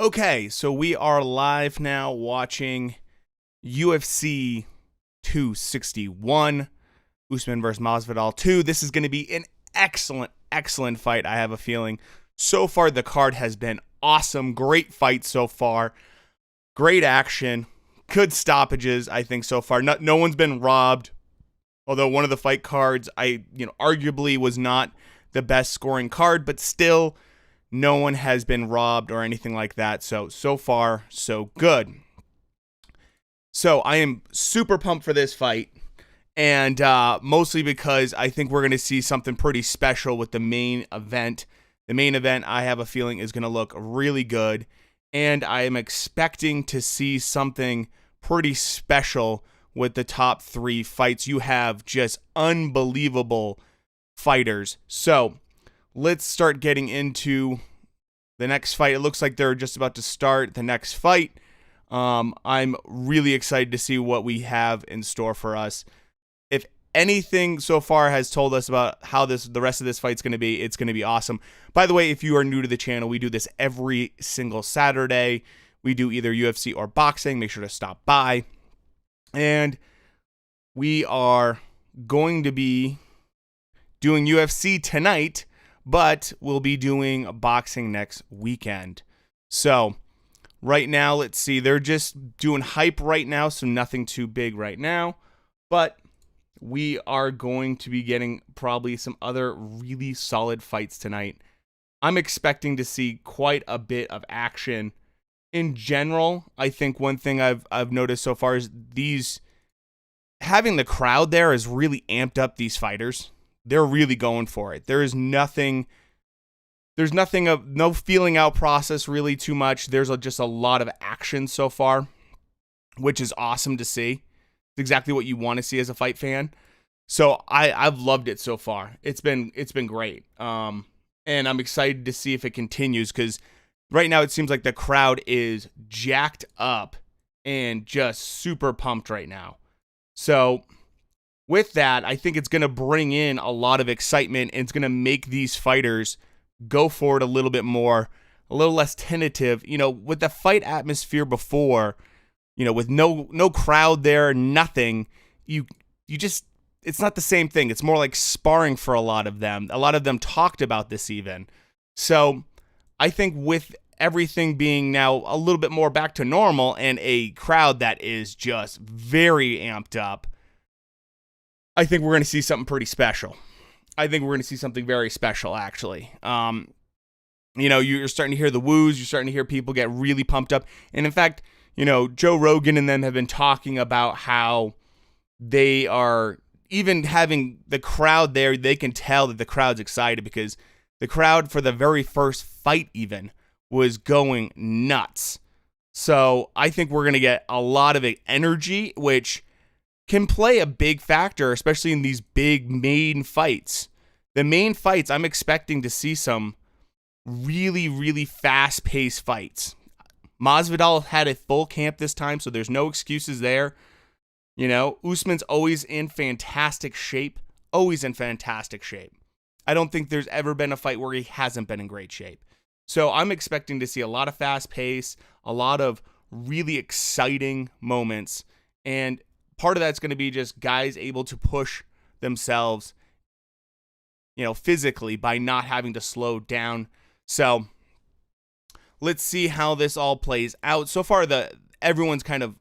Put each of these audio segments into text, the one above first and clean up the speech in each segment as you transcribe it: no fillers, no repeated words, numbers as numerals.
Okay, so we are live now watching UFC 261, USMAN versus MASVIDAL 2. This is going to be an excellent fight, I have a feeling. So far, the card has been awesome. Great fight so far. Great action. Good stoppages, I think, so far. No one's been robbed. Although one of the fight cards, arguably was not the best scoring card, but still, no one has been robbed or anything like that. So far, so good. So I am super pumped for this fight. And mostly because I think we're going to see something pretty special with the main event. The main event, I have a feeling, is going to look really good. And I am expecting to see something pretty special with the top three fights. You have just unbelievable fighters. So let's start getting into the next fight. It looks like they're just about to start the next fight. I'm really excited to see what we have in store for us. If anything so far has told us about how the rest of this fight's going to be, it's going to be awesome. By the way, if you are new to the channel, we do this every single Saturday. We do either UFC or boxing. Make sure to stop by. And we are going to be doing UFC tonight, but we'll be doing boxing next weekend. So right now, let's see. They're just doing hype right now, so nothing too big right now. But we are going to be getting probably some other really solid fights tonight. I'm expecting to see quite a bit of action. In general, I think one thing I've noticed so far is having the crowd there has really amped up these fighters. They're really going for it. There's no feeling out process really too much. There's just a lot of action so far, which is awesome to see. It's exactly what you want to see as a fight fan. So I've loved it so far. It's been great. And I'm excited to see if it continues, because right now it seems like the crowd is jacked up and just super pumped right now. So with that, I think it's going to bring in a lot of excitement, and it's going to make these fighters go for it a little bit more, a little less tentative. With the fight atmosphere before, with no crowd there, nothing, it's not the same thing. It's more like sparring for a lot of them. A lot of them talked about this even. So I think with everything being now a little bit more back to normal and a crowd that is just very amped up, I think we're going to see something pretty special. I think we're going to see something very special, actually. You're starting to hear the woos. You're starting to hear people get really pumped up. And in fact, Joe Rogan and them have been talking about how they are even having the crowd there. They can tell that the crowd's excited, because the crowd for the very first fight even was going nuts. So I think we're going to get a lot of energy, which can play a big factor, especially in these big main fights. The main fights, I'm expecting to see some really fast-paced fights. Masvidal had a full camp this time, so there's no excuses there. Usman's always in fantastic shape. Always in fantastic shape. I don't think there's ever been a fight where he hasn't been in great shape. So I'm expecting to see a lot of fast pace, a lot of really exciting moments, and part of that's going to be just guys able to push themselves, physically by not having to slow down. So let's see how this all plays out. So far, everyone's kind of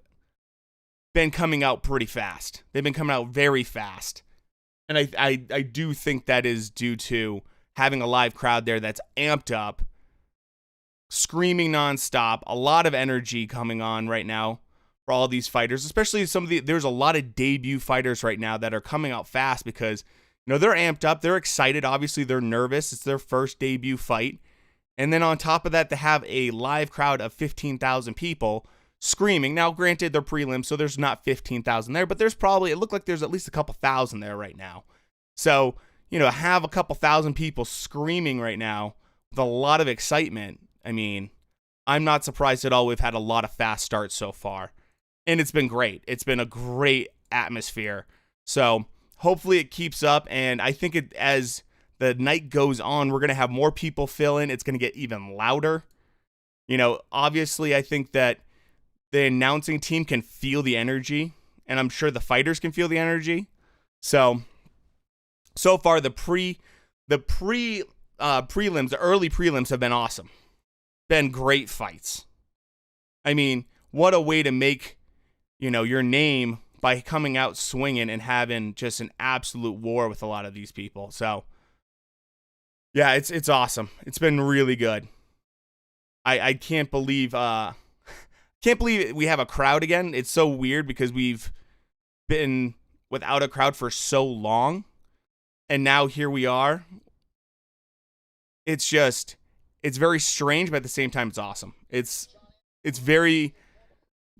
been coming out pretty fast. They've been coming out very fast. And I do think that is due to having a live crowd there that's amped up, screaming nonstop, a lot of energy coming on right now for all these fighters, especially there's a lot of debut fighters right now that are coming out fast because, they're amped up. They're excited. Obviously, they're nervous. It's their first debut fight. And then on top of that, to have a live crowd of 15,000 people screaming. Now, granted, they're prelims, so there's not 15,000 there, but it looked like there's at least a couple thousand there right now. So, have a couple thousand people screaming right now with a lot of excitement. I mean, I'm not surprised at all. We've had a lot of fast starts so far, and it's been great. It's been a great atmosphere. So hopefully it keeps up, and I think as the night goes on, we're going to have more people fill in. It's going to get even louder. Obviously, I think that the announcing team can feel the energy, and I'm sure the fighters can feel the energy. So far the early prelims have been awesome. Been great fights. I mean, what a way to make, your name by coming out swinging and having just an absolute war with a lot of these people. So, yeah, it's awesome. It's been really good. I can't believe we have a crowd again. It's so weird because we've been without a crowd for so long, and now here we are. It's very strange, but at the same time it's awesome. It's very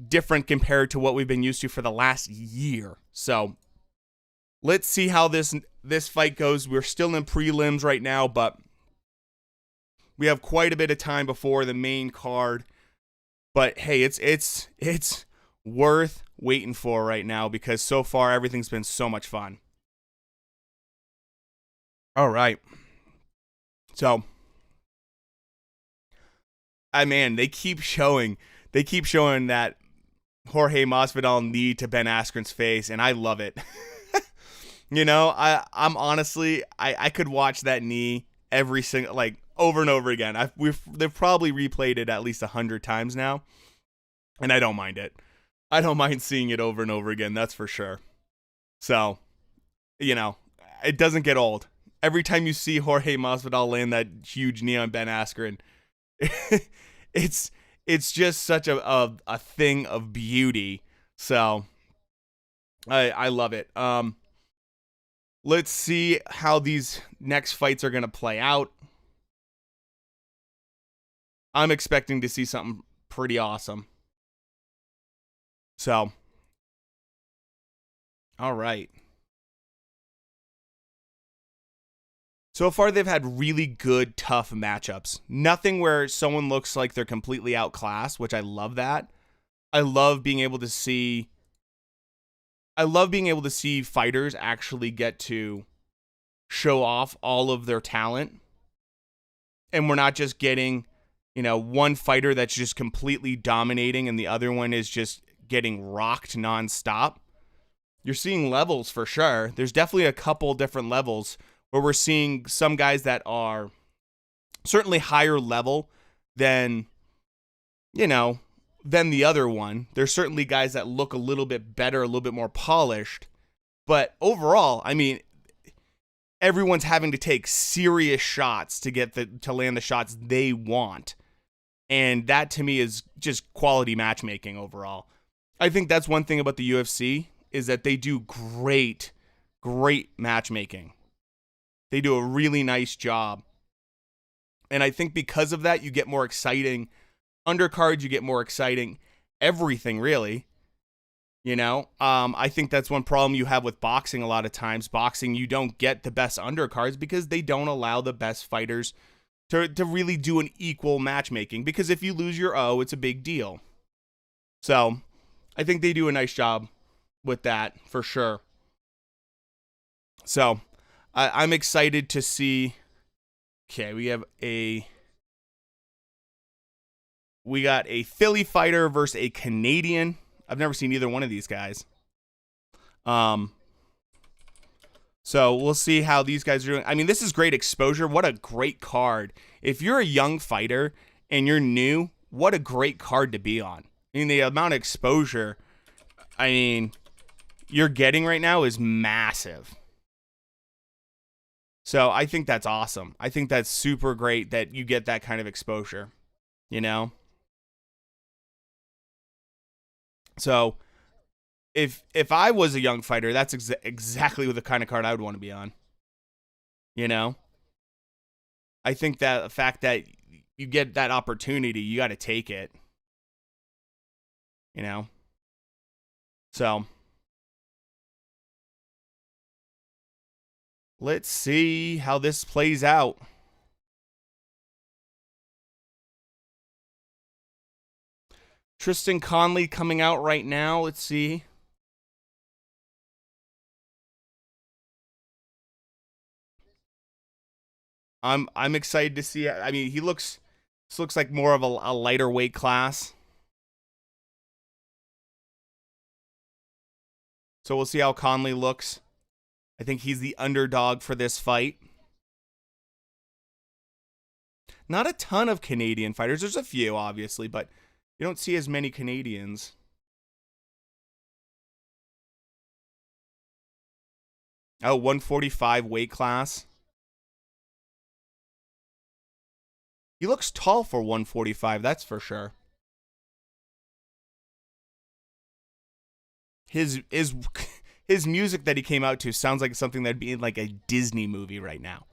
different compared to what we've been used to for the last year. So let's see how this fight goes. We're still in prelims right now, but we have quite a bit of time before the main card. But hey, it's worth waiting for right now because so far everything's been so much fun. All right. So, man, they keep showing that Jorge Masvidal knee to Ben Askren's face, and I love it. I'm honestly, I could watch that knee every single, like, over and over again. They've probably replayed it at least 100 times now, and I don't mind it. I don't mind seeing it over and over again, that's for sure. So, it doesn't get old. Every time you see Jorge Masvidal land that huge knee on Ben Askren, it's just such a thing of beauty. So I love it. Let's see how these next fights are gonna play out. I'm expecting to see something pretty awesome. So, all right. So far, they've had really good, tough matchups. Nothing where someone looks like they're completely outclassed, which I love that. I love being able to see fighters actually get to show off all of their talent. And we're not just getting, one fighter that's just completely dominating and the other one is just getting rocked nonstop. You're seeing levels for sure. There's definitely a couple different levels where we're seeing some guys that are certainly higher level than, than the other one. There's certainly guys that look a little bit better, a little bit more polished. But overall, I mean, everyone's having to take serious shots to land the shots they want. And that to me is just quality matchmaking overall. I think that's one thing about the UFC is that they do great matchmaking. They do a really nice job. And I think because of that, you get more exciting undercards, you get more exciting everything, really. I think that's one problem you have with boxing a lot of times. Boxing, you don't get the best undercards because they don't allow the best fighters to really do an equal matchmaking. Because if you lose your O, it's a big deal. So I think they do a nice job with that for sure. So I'm excited to see. Okay, we got a Philly fighter versus a Canadian. I've never seen either one of these guys. So we'll see how these guys are doing. I mean, this is great exposure. What a great card. If you're a young fighter and you're new, what a great card to be on. I mean, the amount of exposure, you're getting right now is massive. So I think that's awesome. I think that's super great that you get that kind of exposure, So if I was a young fighter, that's exactly the kind of card I would want to be on. I think that the fact that you get that opportunity, you got to take it. So let's see how this plays out. Tristan Conley coming out right now. Let's see. I'm excited to see. I mean, he looks This looks like more of a lighter weight class. So we'll see how Conley looks. I think he's the underdog for this fight. Not a ton of Canadian fighters. There's a few, obviously, but you don't see as many Canadians. Oh, 145 weight class. He looks tall for 145, that's for sure. His music that he came out to sounds like something that'd be in like a Disney movie right now.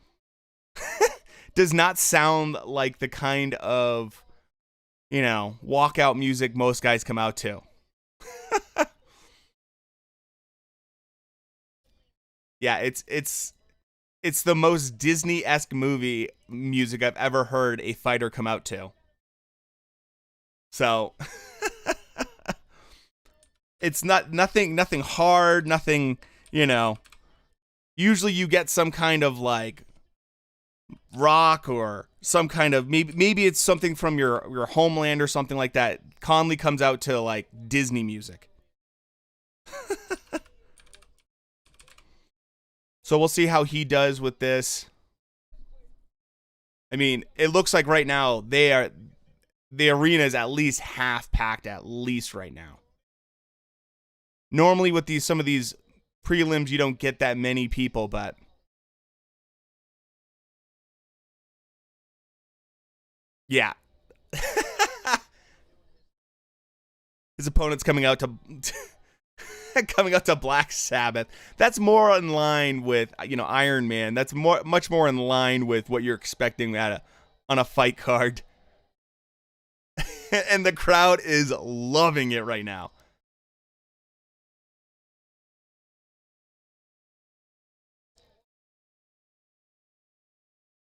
Does not sound like the kind of, walkout music most guys come out to. Yeah, it's the most Disney-esque movie music I've ever heard a fighter come out to. So it's nothing hard, nothing, Usually you get some kind of like rock or some kind of maybe it's something from your homeland or something like that. Conley comes out to like Disney music. So we'll see how he does with this. I mean, it looks like right now the arena is at least half packed at least right now. Normally with some of these prelims you don't get that many people, but yeah. His opponent's coming out to Black Sabbath. That's more in line with, Iron Man. That's much more in line with what you're expecting on a fight card. And the crowd is loving it right now.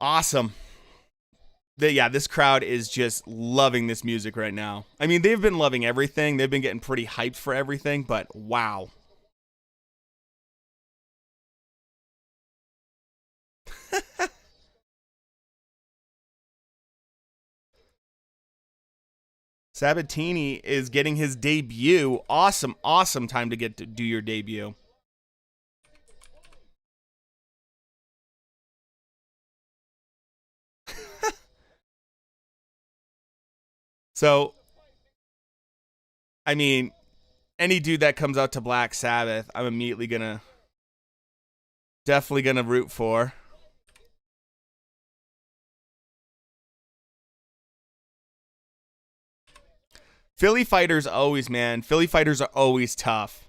Awesome. This crowd is just loving this music right now. I mean, they've been loving everything. They've been getting pretty hyped for everything, but wow. Sabatini is getting his debut. Awesome time to get to do your debut. So, I mean, any dude that comes out to Black Sabbath, I'm immediately definitely gonna root for. Philly fighters are always tough.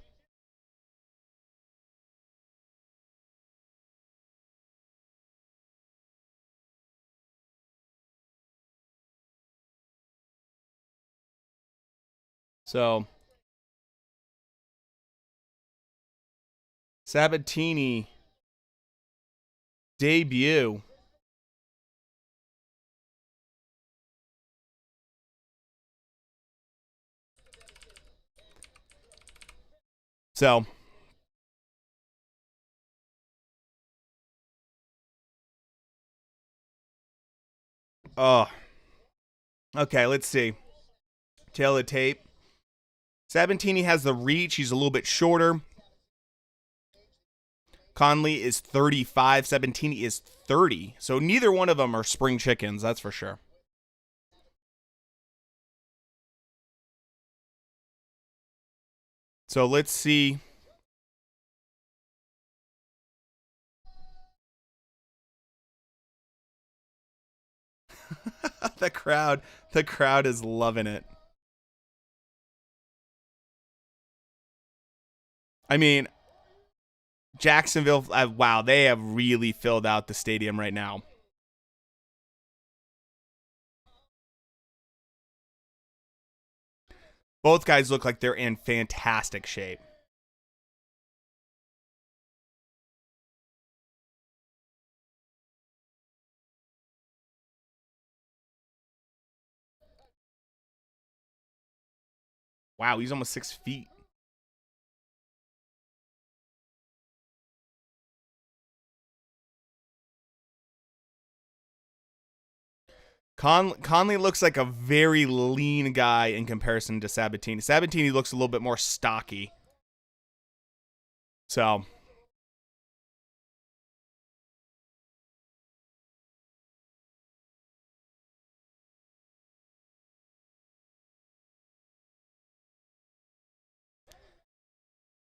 So, Sabatini debut. So, oh, okay, let's see. Tail of the tape. Sabatini has the reach. He's a little bit shorter. Conley is 35. Sabatini is 30. So neither one of them are spring chickens, that's for sure. So let's see. the crowd is loving it. I mean, Jacksonville, wow, they have really filled out the stadium right now. Both guys look like they're in fantastic shape. Wow, he's almost 6 feet. Conley looks like a very lean guy in comparison to Sabatini. Sabatini looks a little bit more stocky. So,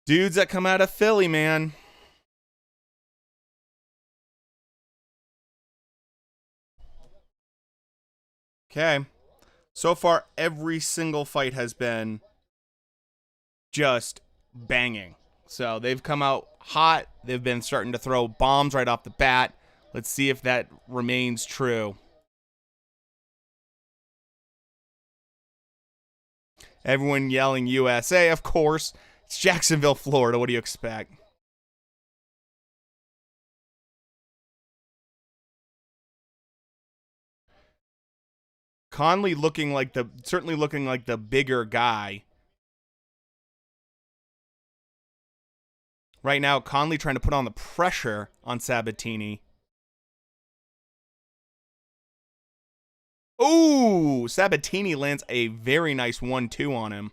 dudes that come out of Philly, man. Okay. So far, every single fight has been just banging. So they've come out hot. They've been starting to throw bombs right off the bat. Let's see if that remains true. Everyone yelling USA, of course. It's Jacksonville, Florida. What do you expect? Conley certainly looking like the bigger guy. Right now, Conley trying to put on the pressure on Sabatini. Ooh, Sabatini lands a very nice 1-2 on him.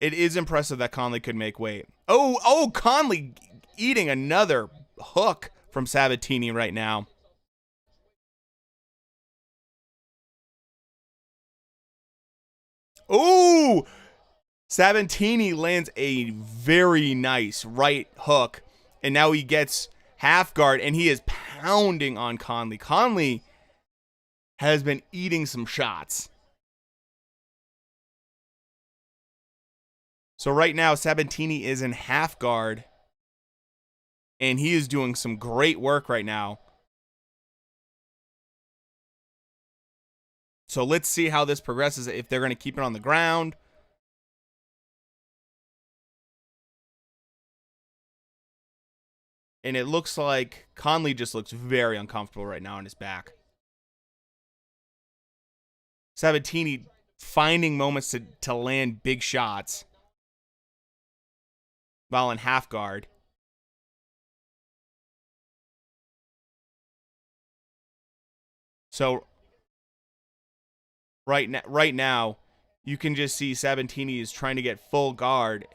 It is impressive that Conley could make weight. Oh, Conley eating another hook from Sabatini right now. Ooh, Sabatini lands a very nice right hook, and now he gets half guard, and he is pounding on Conley. Conley has been eating some shots. So right now, Sabatini is in half guard, and he is doing some great work right now. So let's see how this progresses, if they're going to keep it on the ground. And it looks like Conley just looks very uncomfortable right now on his back. Sabatini finding moments to land big shots while in half guard. So right now, you can just see Sabatini is trying to get full guard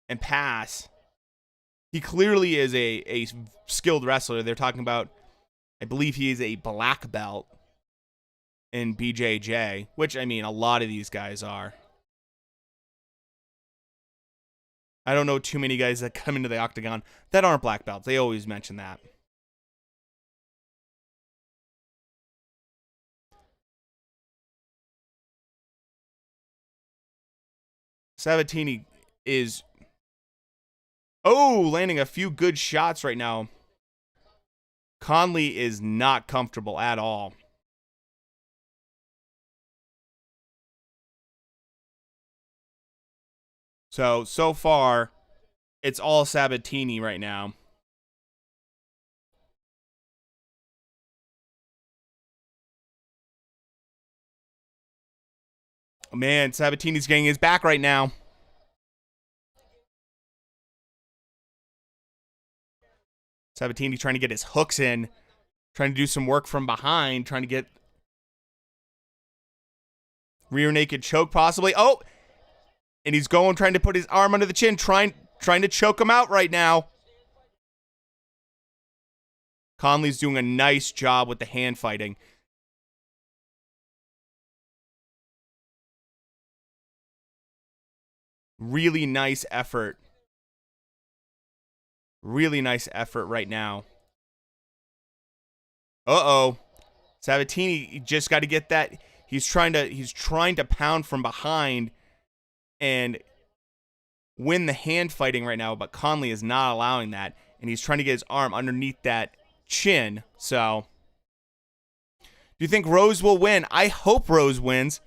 and pass. He clearly is a skilled wrestler. They're talking about, I believe he is a black belt in BJJ, which, I mean, a lot of these guys are. I don't know too many guys that come into the octagon that aren't black belts. They always mention that. Sabatini is, landing a few good shots right now. Conley is not comfortable at all. So far, it's all Sabatini right now. Man, Sabatini's getting his back right now. Sabatini trying to get his hooks in, trying to do some work from behind, trying to get rear naked choke possibly. Oh, and he's trying to put his arm under the chin, trying to choke him out right now. Conley's doing a nice job with the hand fighting. Really nice effort. Really nice effort right now. Uh-oh. Sabatini just got to get that. He's trying to pound from behind and win the hand fighting right now, but Conley is not allowing that, and he's trying to get his arm underneath that chin. So, do you think Rose will win? I hope Rose wins.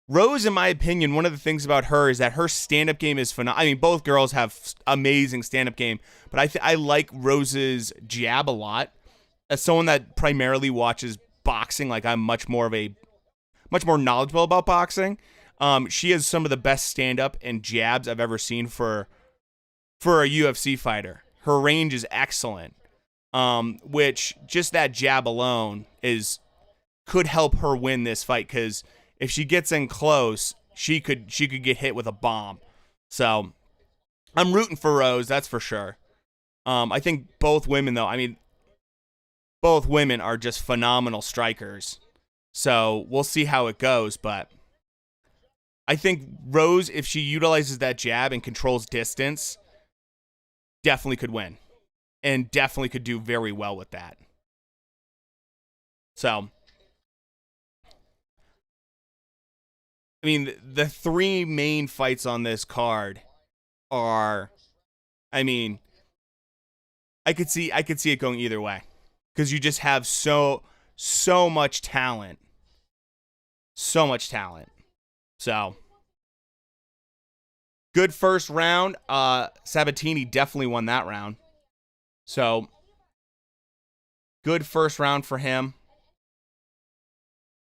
Rose, in my opinion, one of the things about her is that her stand-up game is phenomenal. I mean, both girls have amazing stand-up game, but I like Rose's jab a lot. As someone that primarily watches boxing, like I'm much more knowledgeable about boxing. She has some of the best stand-up and jabs I've ever seen for a UFC fighter. Her range is excellent, which just that jab alone could help her win this fight, because if she gets in close, she could get hit with a bomb. So I'm rooting for Rose, that's for sure. I think both women, though, both women are just phenomenal strikers. So we'll see how it goes, but I think Rose, if she utilizes that jab and controls distance, definitely could win. And definitely could do very well with that. So, the three main fights on this card are, I could see it going either way, because you just have so much talent. So much talent. So, good first round. Sabatini definitely won that round. So, good first round for him.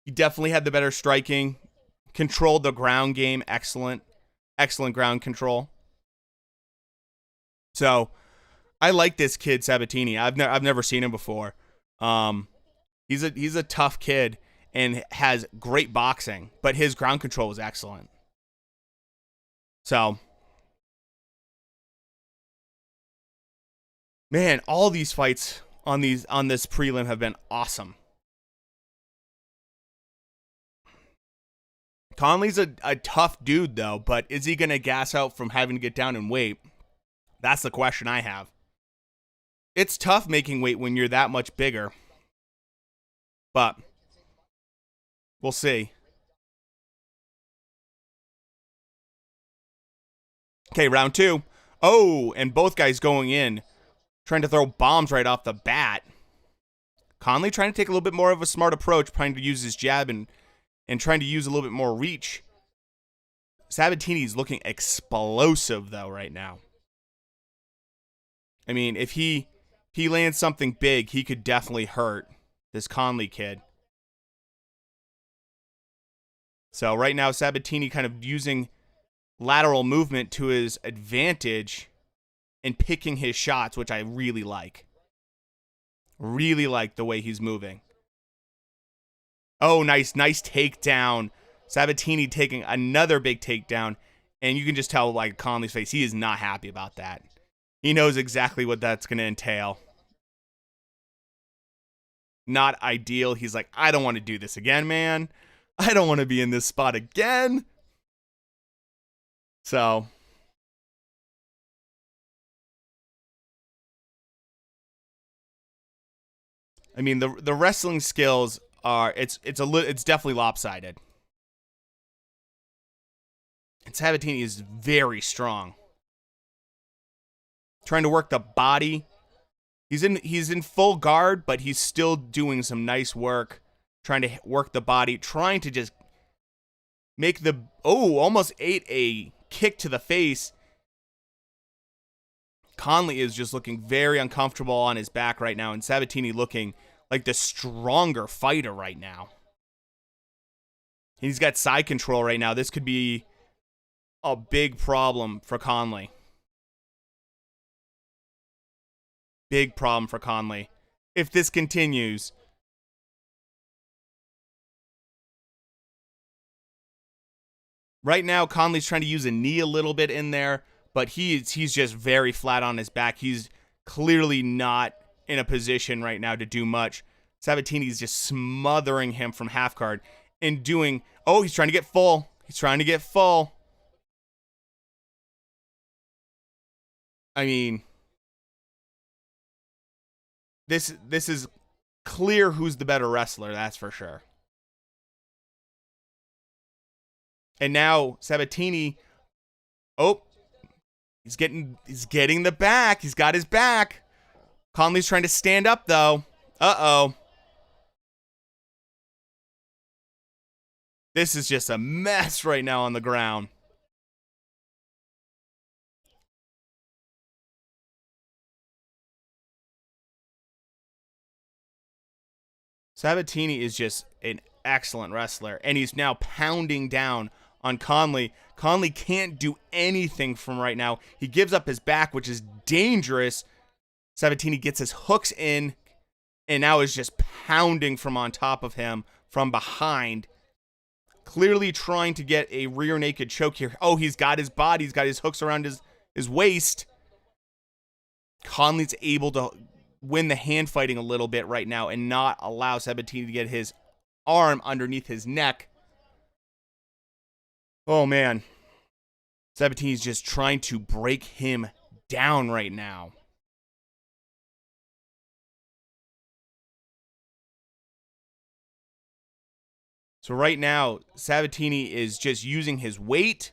He definitely had the better striking. Controlled the ground game. Excellent ground control. So, I like this kid, Sabatini. I've never seen him before. He's a tough kid and has great boxing, but his ground control is excellent. So, man, all these fights on this prelim have been awesome. Conley's a tough dude, though, but is he going to gas out from having to get down in weight? That's the question I have. It's tough making weight when you're that much bigger, but we'll see. Okay, round 2. Oh, and both guys going in, trying to throw bombs right off the bat. Conley trying to take a little bit more of a smart approach, trying to use his jab and trying to use a little bit more reach. Sabatini's looking explosive, though, right now. If he lands something big, he could definitely hurt this Conley kid. So right now, Sabatini kind of using lateral movement to his advantage and picking his shots, which I really like. Really like the way he's moving. Oh, nice takedown. Sabatini taking another big takedown, and you can just tell, like, Conley's face, he is not happy about that. He knows exactly what that's going to entail. Not ideal. He's like, I don't want to do this again, man. I don't want to be in this spot again. So, the wrestling skills are it's definitely lopsided. And Sabatini is very strong. Trying to work the body. He's in full guard, but he's still doing some nice work. Trying to work the body. Trying to just make almost ate a kick to the face. Conley is just looking very uncomfortable on his back right now, and Sabatini looking like the stronger fighter right now. He's got side control right now. This could be a big problem for Conley. Big problem for Conley if this continues. Right now, Conley's trying to use a knee a little bit in there, but he's just very flat on his back. He's clearly not in a position right now to do much. Sabatini's just smothering him from half guard and doing... Oh, he's trying to get full. He's trying to get full. This is clear who's the better wrestler, that's for sure. And now Sabatini, he's getting the back. He's got his back. Conley's trying to stand up, though. Uh-oh. This is just a mess right now on the ground. Sabatini is just an excellent wrestler, and he's now pounding down on Conley. Conley can't do anything from right now. He gives up his back, which is dangerous. Sabatini gets his hooks in, and now is just pounding from on top of him from behind. Clearly trying to get a rear naked choke here. Oh, he's got his body. He's got his hooks around his waist. Conley's able to win the hand fighting a little bit right now and not allow Sabatini to get his arm underneath his neck. Oh, man. Sabatini's just trying to break him down right now. So right now, Sabatini is just using his weight.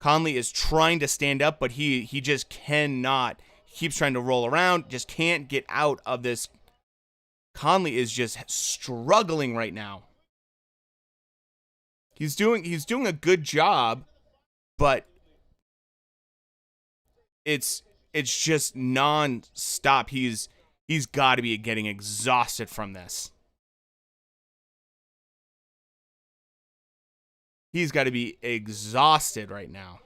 Conley is trying to stand up, but he just cannot. He keeps trying to roll around, just can't get out of this. Conley is just struggling right now. He's doing a good job, but it's just non-stop. He's got to be getting exhausted from this. He's got to be exhausted right now.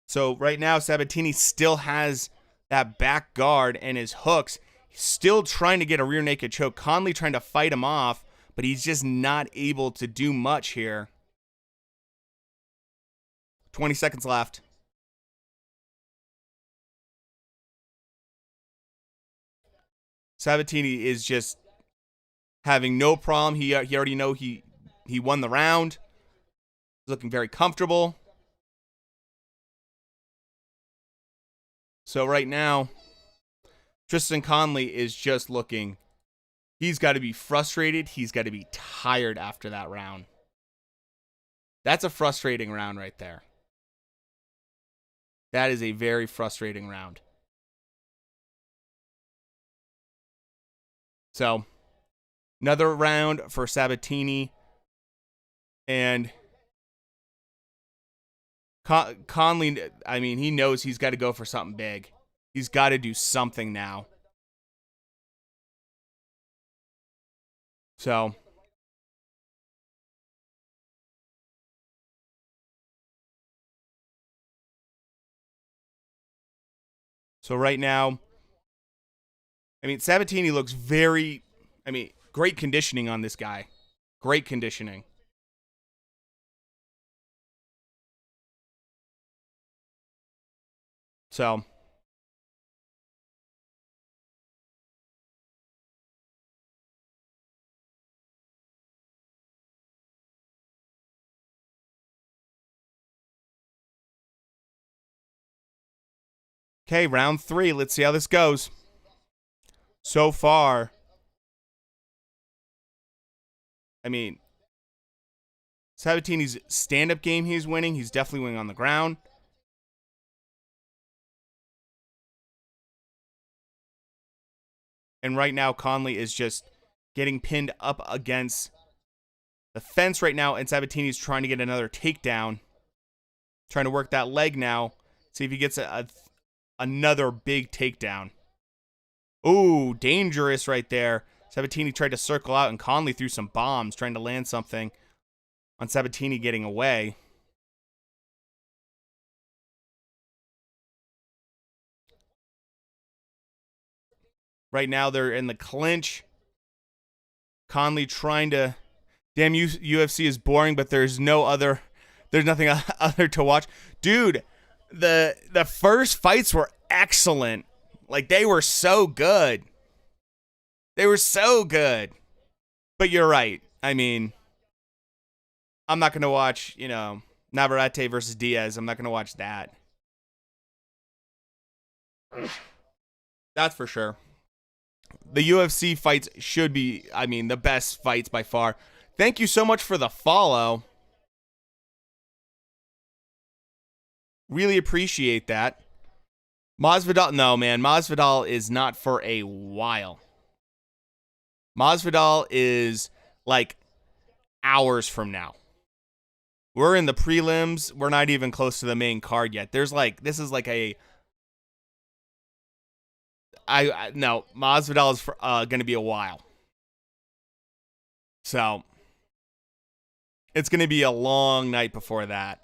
So right now, Sabatini still has that back guard and his hooks. He's still trying to get a rear naked choke. Conley trying to fight him off, but he's just not able to do much here. 20 seconds left. Sabatini is just having no problem. He already know he won the round. He's looking very comfortable. So right now, Tristan Conley is just looking. He's got to be frustrated. He's got to be tired after that round. That's a frustrating round right there. That is a very frustrating round. So, another round for Sabatini. And Conley, I mean, he knows he's got to go for something big. He's got to do something now. So, right now, I mean, Sabatini looks great conditioning on this guy. Great conditioning. So, okay, round 3. Let's see how this goes. So far, I mean, Sabatini's stand-up game he's winning. He's definitely winning on the ground. And right now, Conley is just getting pinned up against the fence right now, and Sabatini's trying to get another takedown. Trying to work that leg now. See if he gets another big takedown. Ooh, dangerous right there. Sabatini tried to circle out, and Conley threw some bombs, trying to land something on Sabatini getting away. Right now, they're in the clinch. Conley trying to... Damn, UFC is boring, but there's nothing other to watch. Dude, the first fights were excellent. Like, they were so good. They were so good. But you're right. I mean, I'm not going to watch, Navarrete versus Diaz. I'm not going to watch that. That's for sure. The UFC fights should be, the best fights by far. Thank you so much for the follow. Really appreciate that. MASVIDAL, no, man. MASVIDAL is not for a while. MASVIDAL is like hours from now. We're in the prelims. We're not even close to the main card yet. This is like a No, MASVIDAL is going to be a while. So it's going to be a long night before that.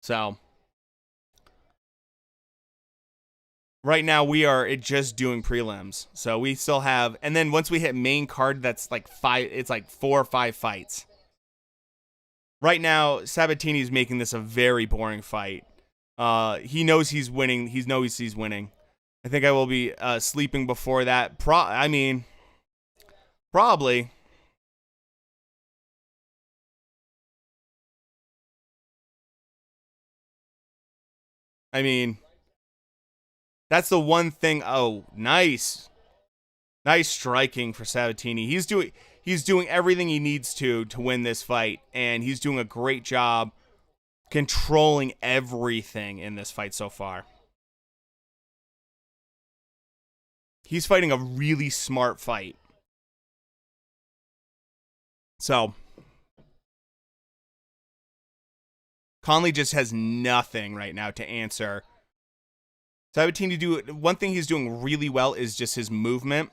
So right now we are just doing prelims. So we still have, and then once we hit main card, that's like 5. It's like 4 or 5 fights. Right now, Sabatini's making this a very boring fight. He knows he's winning. He knows he's winning. I think I will be sleeping before that. Probably. I mean, that's the one thing. Oh, nice striking for Sabatini. He's doing everything he needs to win this fight, and he's doing a great job controlling everything in this fight so far. He's fighting a really smart fight. So Conley just has nothing right now to answer. Sabatini one thing he's doing really well is just his movement,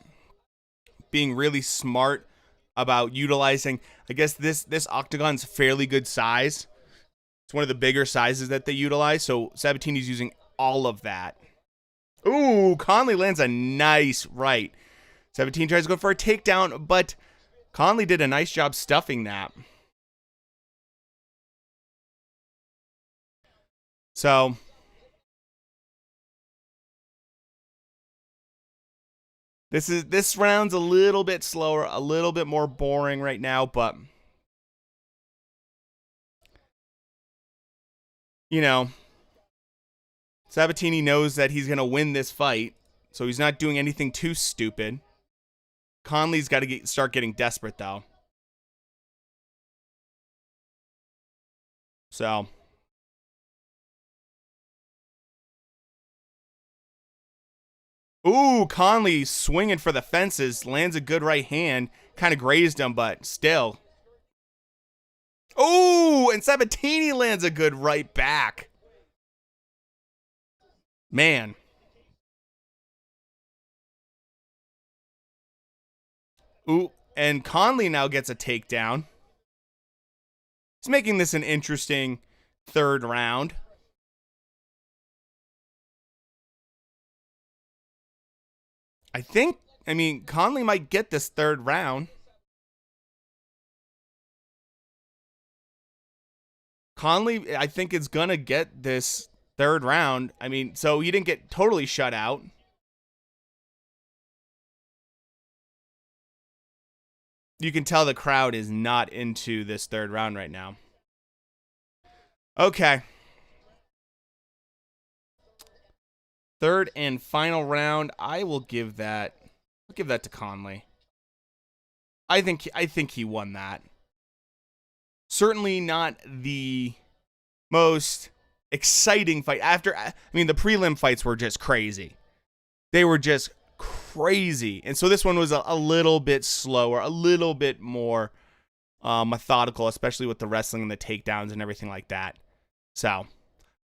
being really smart about utilizing. I guess this octagon's fairly good size. It's one of the bigger sizes that they utilize, so Sabatini's using all of that. Ooh, Conley lands a nice right. Sabatini tries to go for a takedown, but Conley did a nice job stuffing that. So this round's a little bit slower, a little bit more boring right now, but you know, Sabatini knows that he's going to win this fight, so he's not doing anything too stupid. Conley's got to start getting desperate, though. So ooh, Conley swinging for the fences, lands a good right hand, kind of grazed him, but still. Ooh, and Sabatini lands a good right back. Man. Ooh, and Conley now gets a takedown. He's making this an interesting third round. I mean, Conley might get this third round. Conley, I think, is going to get this third round. I mean, so he didn't get totally shut out. You can tell the crowd is not into this third round right now. Okay. Third and final round. I'll give that to Conley. I think he won that. Certainly not the most exciting fight. I mean, the prelim fights were just crazy. They were just crazy. And so this one was a little bit slower, a little bit more methodical, especially with the wrestling and the takedowns and everything like that. So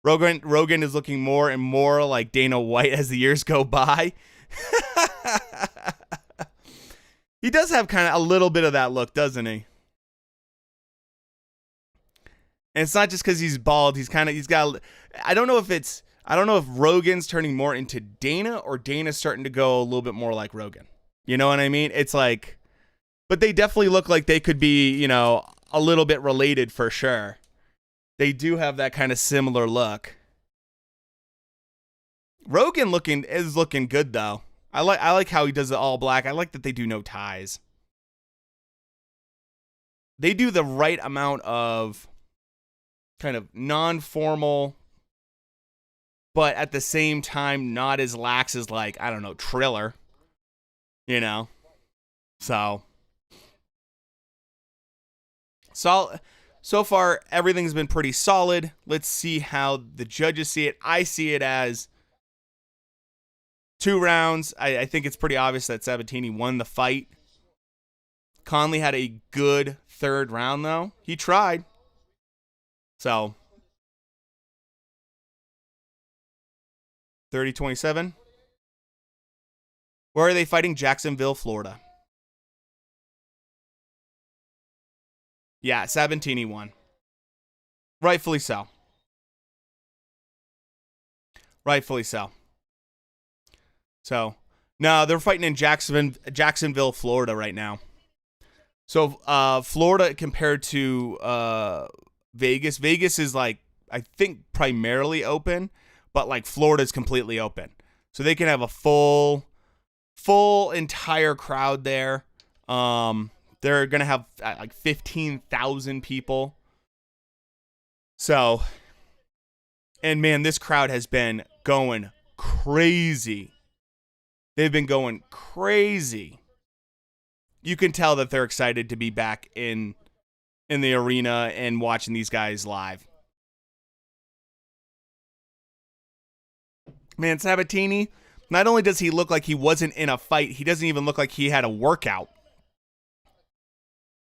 Rogan is looking more and more like Dana White as the years go by. He does have kind of a little bit of that look, doesn't he? And it's not just because he's bald. He's got. I don't know if Rogan's turning more into Dana or Dana's starting to go a little bit more like Rogan. You know what I mean? It's like, but they definitely look like they could be, a little bit related for sure. They do have that kind of similar look. Rogan is looking good though. I like how he does it all black. I like that they do no ties. They do the right amount of kind of non-formal, but at the same time not as lax as, like, I don't know, Triller. So so far everything's been pretty solid. Let's see how the judges see it. I see it as 2 rounds. I think it's pretty obvious that Sabatini won the fight. Conley had a good third round though. He tried. So 30-27. Where are they fighting? Jacksonville, Florida. Yeah, Sabatini won. Rightfully so. Rightfully so. So, no, they're fighting in Jacksonville, Florida right now. So, Florida compared to Vegas. Vegas is like, I think, primarily open, but like Florida is completely open. So they can have a full entire crowd there. They're going to have like 15,000 people. So, and man, this crowd has been going crazy. They've been going crazy. You can tell that they're excited to be back in the arena and watching these guys live. Man, Sabatini, not only does he look like he wasn't in a fight, he doesn't even look like he had a workout.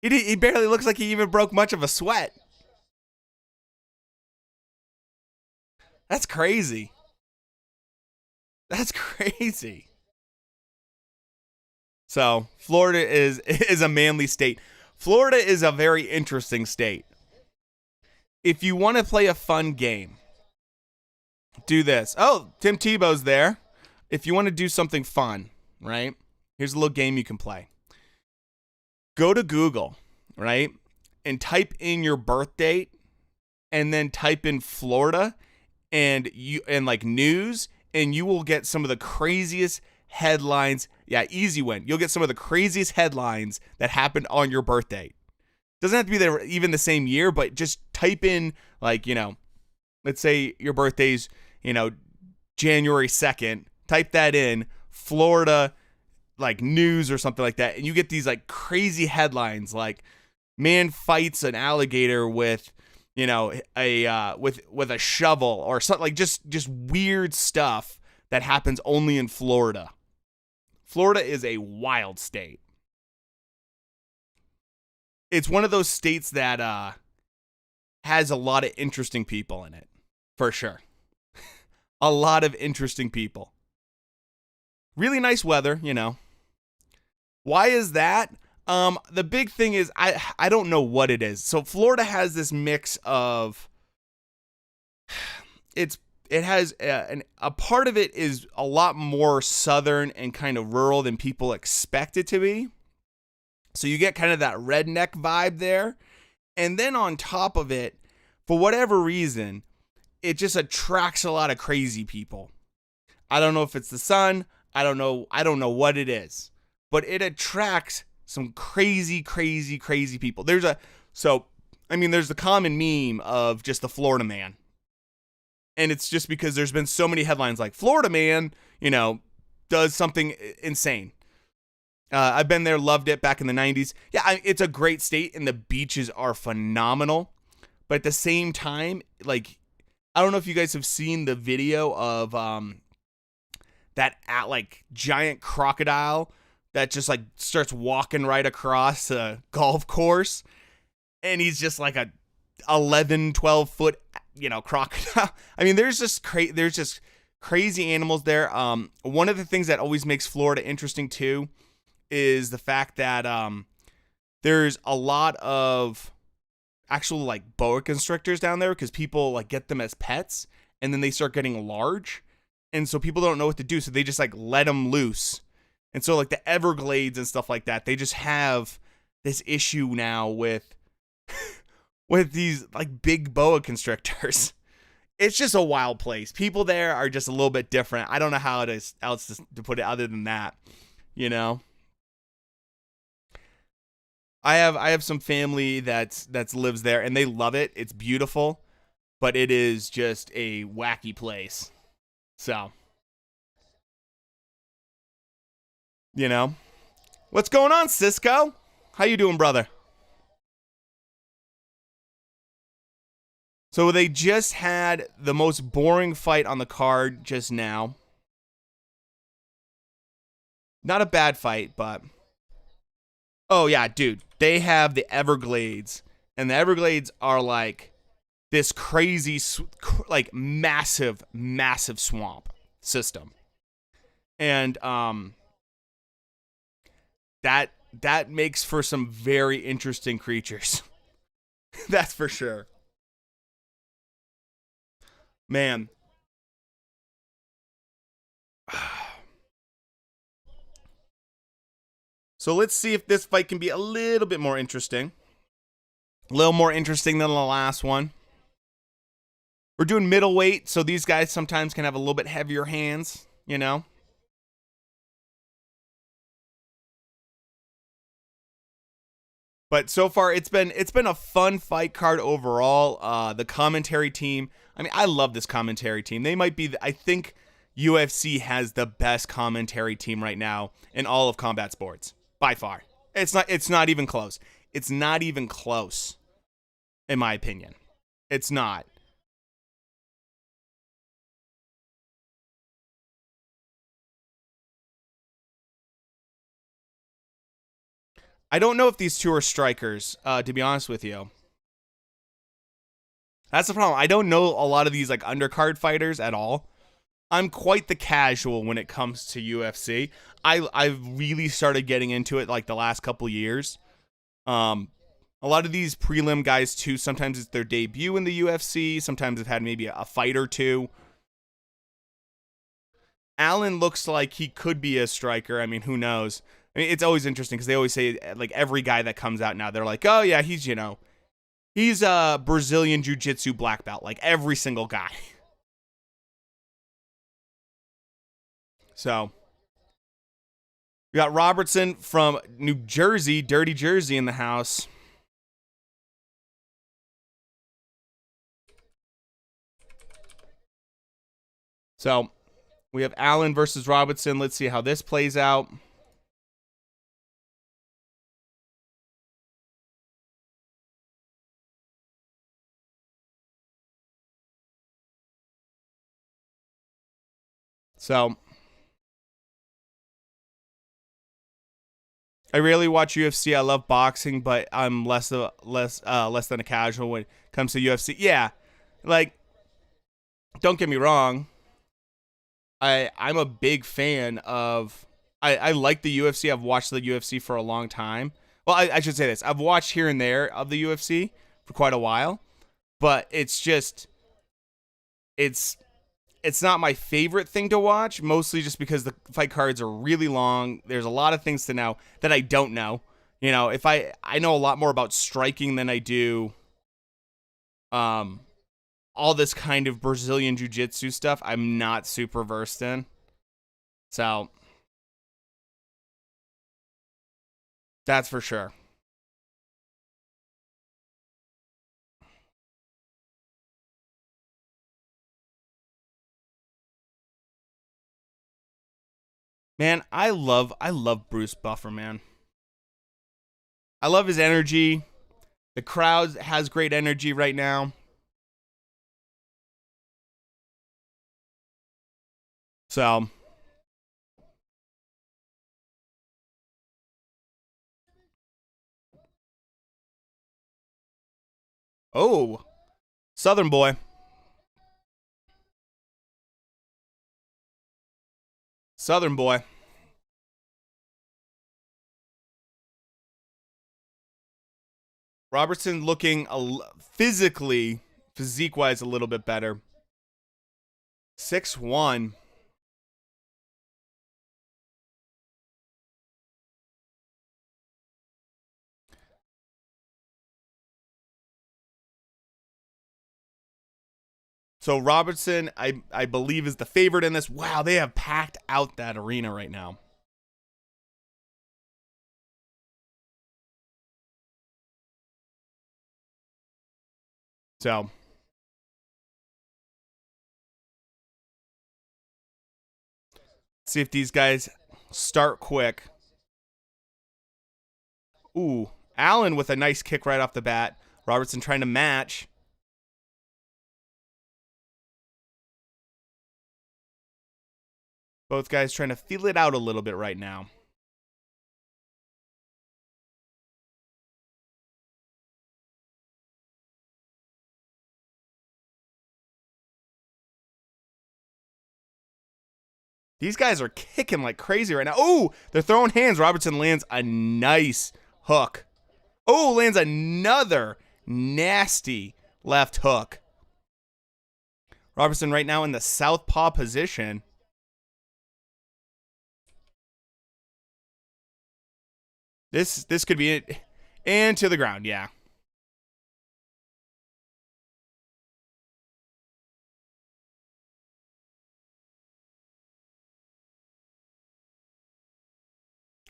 He barely looks like he even broke much of a sweat. That's crazy. That's crazy. So, Florida is a manly state. Florida is a very interesting state. If you want to play a fun game, do this. Oh, Tim Tebow's there. If you want to do something fun, right? Here's a little game you can play. Go to Google, right? And type in your birth date and then type in Florida and like news, and you will get some of the craziest headlines. Yeah, easy win. You'll get some of the craziest headlines that happened on your birthday. Doesn't have to be there even the same year, but just type in, like, let's say your birthday's, January 2nd. Type that in, Florida, like news or something like that, and you get these like crazy headlines like, man fights an alligator with, with a shovel or something, like just weird stuff that happens only in Florida. Florida is a wild state. It's one of those states that has a lot of interesting people in it, for sure. A lot of interesting people. Really nice weather, Why is that? The big thing is I don't know what it is. So Florida has this mix of it has a part of it is a lot more southern and kind of rural than people expect it to be. So you get kind of that redneck vibe there. And then on top of it, for whatever reason, it just attracts a lot of crazy people. I don't know if it's the sun. I don't know what it is. But it attracts some crazy, crazy, crazy people. There's the common meme of just the Florida man. And it's just because there's been so many headlines like Florida man, does something insane. I've been there, loved it back in the 90s. Yeah, it's a great state and the beaches are phenomenal. But at the same time, like, I don't know if you guys have seen the video of that giant crocodile that just like starts walking right across a golf course, and he's just like a 12 foot crocodile. I mean, there's just crazy animals there. One of the things that always makes Florida interesting too is the fact that there's a lot of actual like boa constrictors down there, because people like get them as pets and then they start getting large, and so people don't know what to do, so they just like let them loose. And so like the Everglades and stuff like that, they just have this issue now with these like big boa constrictors. It's just a wild place. People there are just a little bit different. I don't know how it is else to put it other than that, I have some family that lives there and they love it. It's beautiful, but it is just a wacky place. So, what's going on, Cisco? How you doing, brother? So they just had the most boring fight on the card just now. Not a bad fight, but oh yeah, dude, they have the Everglades, and the Everglades are like this crazy, like massive, massive swamp. system. And that makes for some very interesting creatures. That's for sure. Man. So let's see if this fight can be a little bit more interesting. A little more interesting than the last one. We're doing middleweight, so these guys sometimes can have a little bit heavier hands, you know? But so far it's been a fun fight card overall. The commentary team, I mean, I love this commentary team. They might be I think UFC has the best commentary team right now in all of combat sports by far. It's not even close. It's not even close in my opinion. It's not. I don't know if these two are strikers, to be honest with you. That's the problem. I don't know a lot of these like undercard fighters at all. I'm quite the casual when it comes to UFC. I've really started getting into it like the last couple years. Um, a lot of these prelim guys too. Sometimes it's their debut in the UFC. Sometimes they've had maybe a fight or two. Allen looks like he could be a striker. I mean, who knows? I mean, it's always interesting because they always say like every guy that comes out now, they're like, oh yeah, he's a Brazilian jiu-jitsu black belt, like every single guy. So we got Robertson from New Jersey, Dirty Jersey in the house. So we have Allen versus Robertson. Let's see how this plays out. So I rarely watch UFC. I love boxing, but I'm less than a casual when it comes to UFC. Yeah, like don't get me wrong. I'm a big fan of. I like the UFC. I've watched the UFC for a long time. Well, I should say this. I've watched here and there of the UFC for quite a while, but it's it's not my favorite thing to watch, mostly just because the fight cards are really long. There's a lot of things to know that I don't know. You know, if I know a lot more about striking than I do um all this kind of Brazilian jiu-jitsu stuff. I'm not super versed in. So, that's for sure. Man, I love Bruce Buffer, man. I love his energy. The crowd has great energy right now. So, oh, Southern boy. Southern boy. Robertson looking physically, physique wise, a little bit better. 6'1". So Robertson, I believe, is the favorite in this. Wow, they have packed out that arena right now. So see if these guys start quick. Ooh, Allen with a nice kick right off the bat. Robertson trying to match. Both guys trying to feel it out a little bit right now. These guys are kicking like crazy right now. Oh, they're throwing hands. Robertson lands a nice hook. Oh, lands another nasty left hook. Robertson right now in the southpaw position. This could be it. And to the ground, yeah.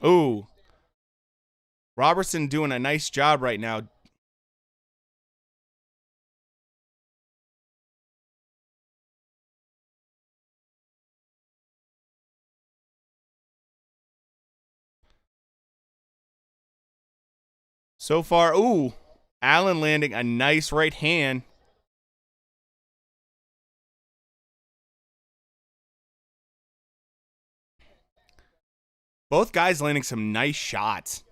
Ooh. Robertson doing a nice job right now. So far, ooh. Allen landing a nice right hand. Both guys landing some nice shots.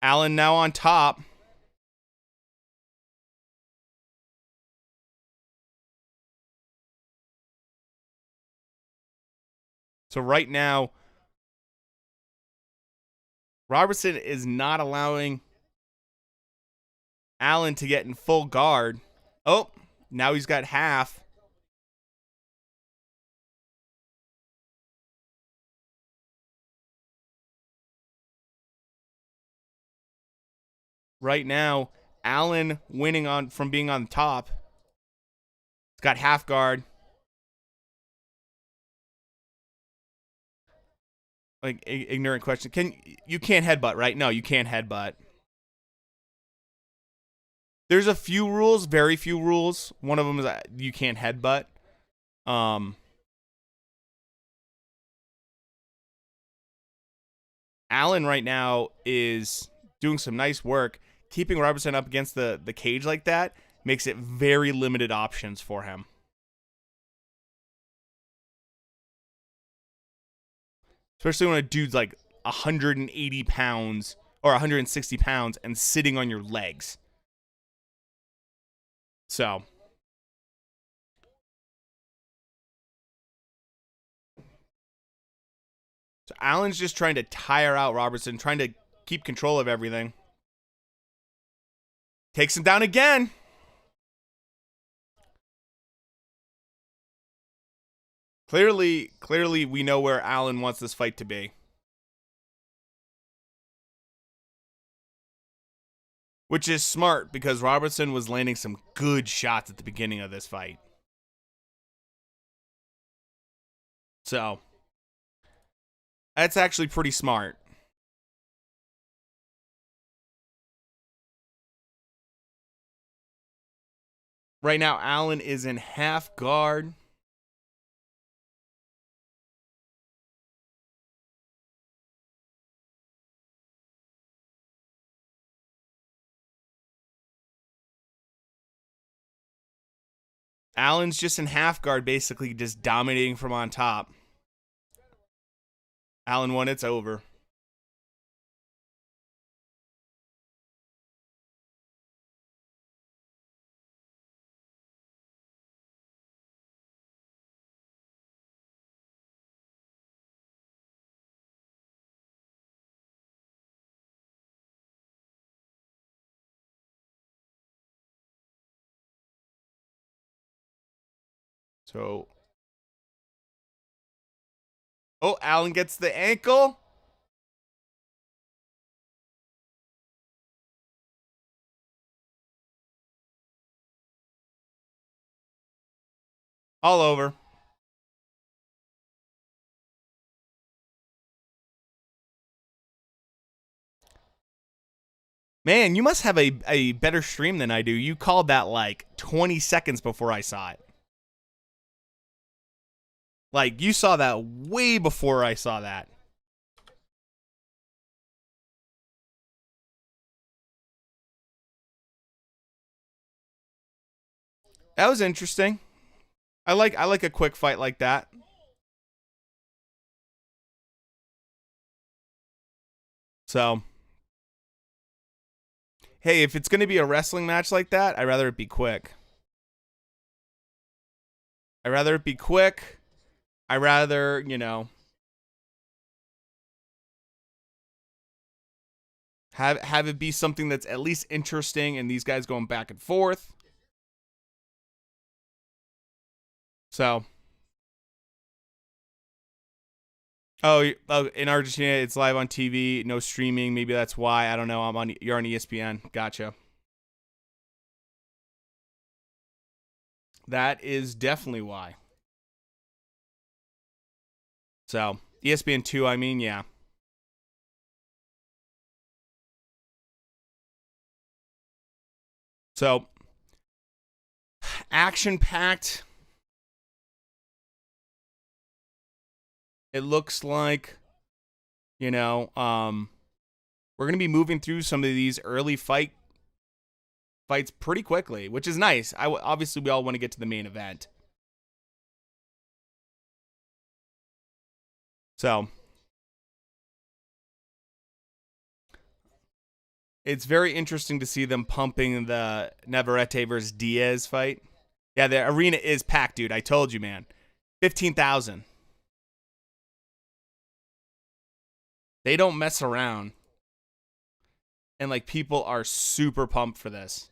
Allen now on top. So right now, Robertson is not allowing Allen to get in full guard. Oh, now he's got half. Right now, Allen winning on from being on top. He's got half guard. Like, ignorant question. You can't headbutt, right? No, you can't headbutt. There's a few rules, very few rules. One of them is you can't headbutt. Allen right now is doing some nice work. Keeping Robertson up against the cage like that makes it very limited options for him. Especially when a dude's like 180 pounds or 160 pounds and sitting on your legs. So Allen's just trying to tire out Robertson, trying to keep control of everything. Takes him down again. Clearly, we know where Allen wants this fight to be. Which is smart because Robertson was landing some good shots at the beginning of this fight. So, that's actually pretty smart. Right now, Allen is in half guard. Allen's just in half guard, basically just dominating from on top. Allen won, it's over. So, oh, Allen gets the ankle. All over. Man, you must have a better stream than I do. You called that like 20 seconds before I saw it. Like, you saw that way before I saw that. That was interesting. I like a quick fight like that. So, hey, if it's going to be a wrestling match like that, I'd rather it be quick. I'd rather it be quick. I'd rather, have it be something that's at least interesting and these guys going back and forth. So, in Argentina it's live on TV, no streaming. Maybe that's why. I don't know. You're on ESPN. Gotcha. That is definitely why. So, ESPN2, I mean, yeah. So, action-packed. It looks like, we're going to be moving through some of these early fights pretty quickly, which is nice. Obviously, we all want to get to the main event. So, it's very interesting to see them pumping the Navarrete versus Diaz fight. Yeah, the arena is packed, dude. I told you, man. 15,000. They don't mess around. And, people are super pumped for this.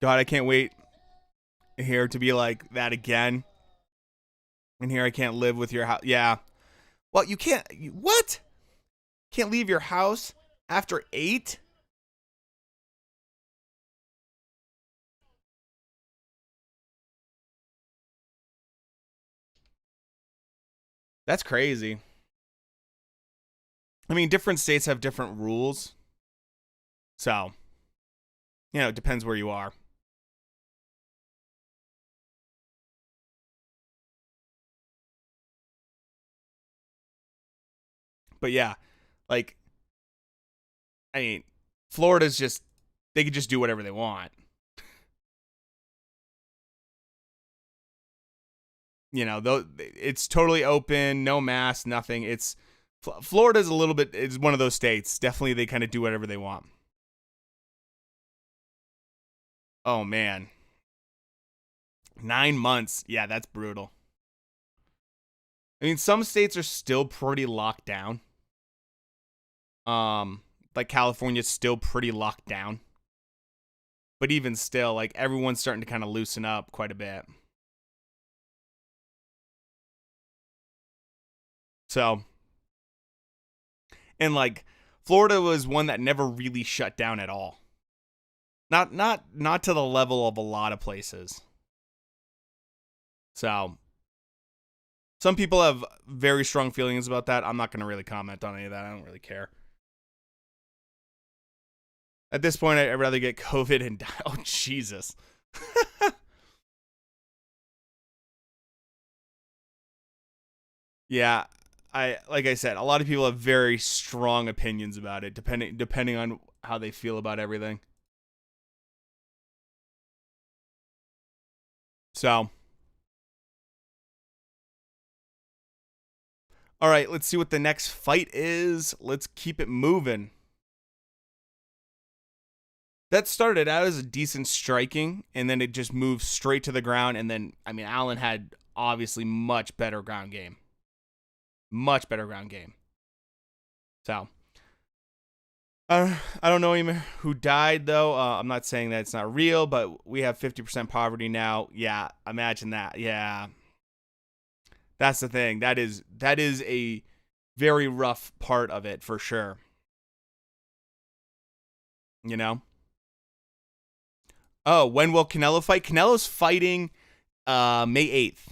God, I can't wait here to be like that again. And here I can't live with your house. Yeah. Well, you can't. What? Can't leave your house after 8? That's crazy. I mean, different states have different rules. So, it depends where you are. But yeah, I mean, Florida's just, they could just do whatever they want. Though it's totally open, no mask, nothing. Florida's is one of those states. Definitely, they kind of do whatever they want. Oh man, 9 months. Yeah, that's brutal. I mean, some states are still pretty locked down. Like California's still pretty locked down. But even still, everyone's starting to kind of loosen up quite a bit. So, and Florida was one that never really shut down at all. Not to the level of a lot of places. So, some people have very strong feelings about that. I'm not going to really comment on any of that. I don't really care. At this point, I'd rather get COVID and die. Oh, Jesus. Yeah, like I said, a lot of people have very strong opinions about it, depending on how they feel about everything. So, all right, let's see what the next fight is. Let's keep it moving. That started out as a decent striking, and then it just moved straight to the ground. And then, I mean, Allen had obviously much better ground game. Much better ground game. So, I don't know him who died, though. I'm not saying that it's not real, but we have 50% poverty now. Yeah, imagine that. Yeah. That's the thing. That is a very rough part of it, for sure. You know? Oh, when will Canelo fight? Canelo's fighting May 8th.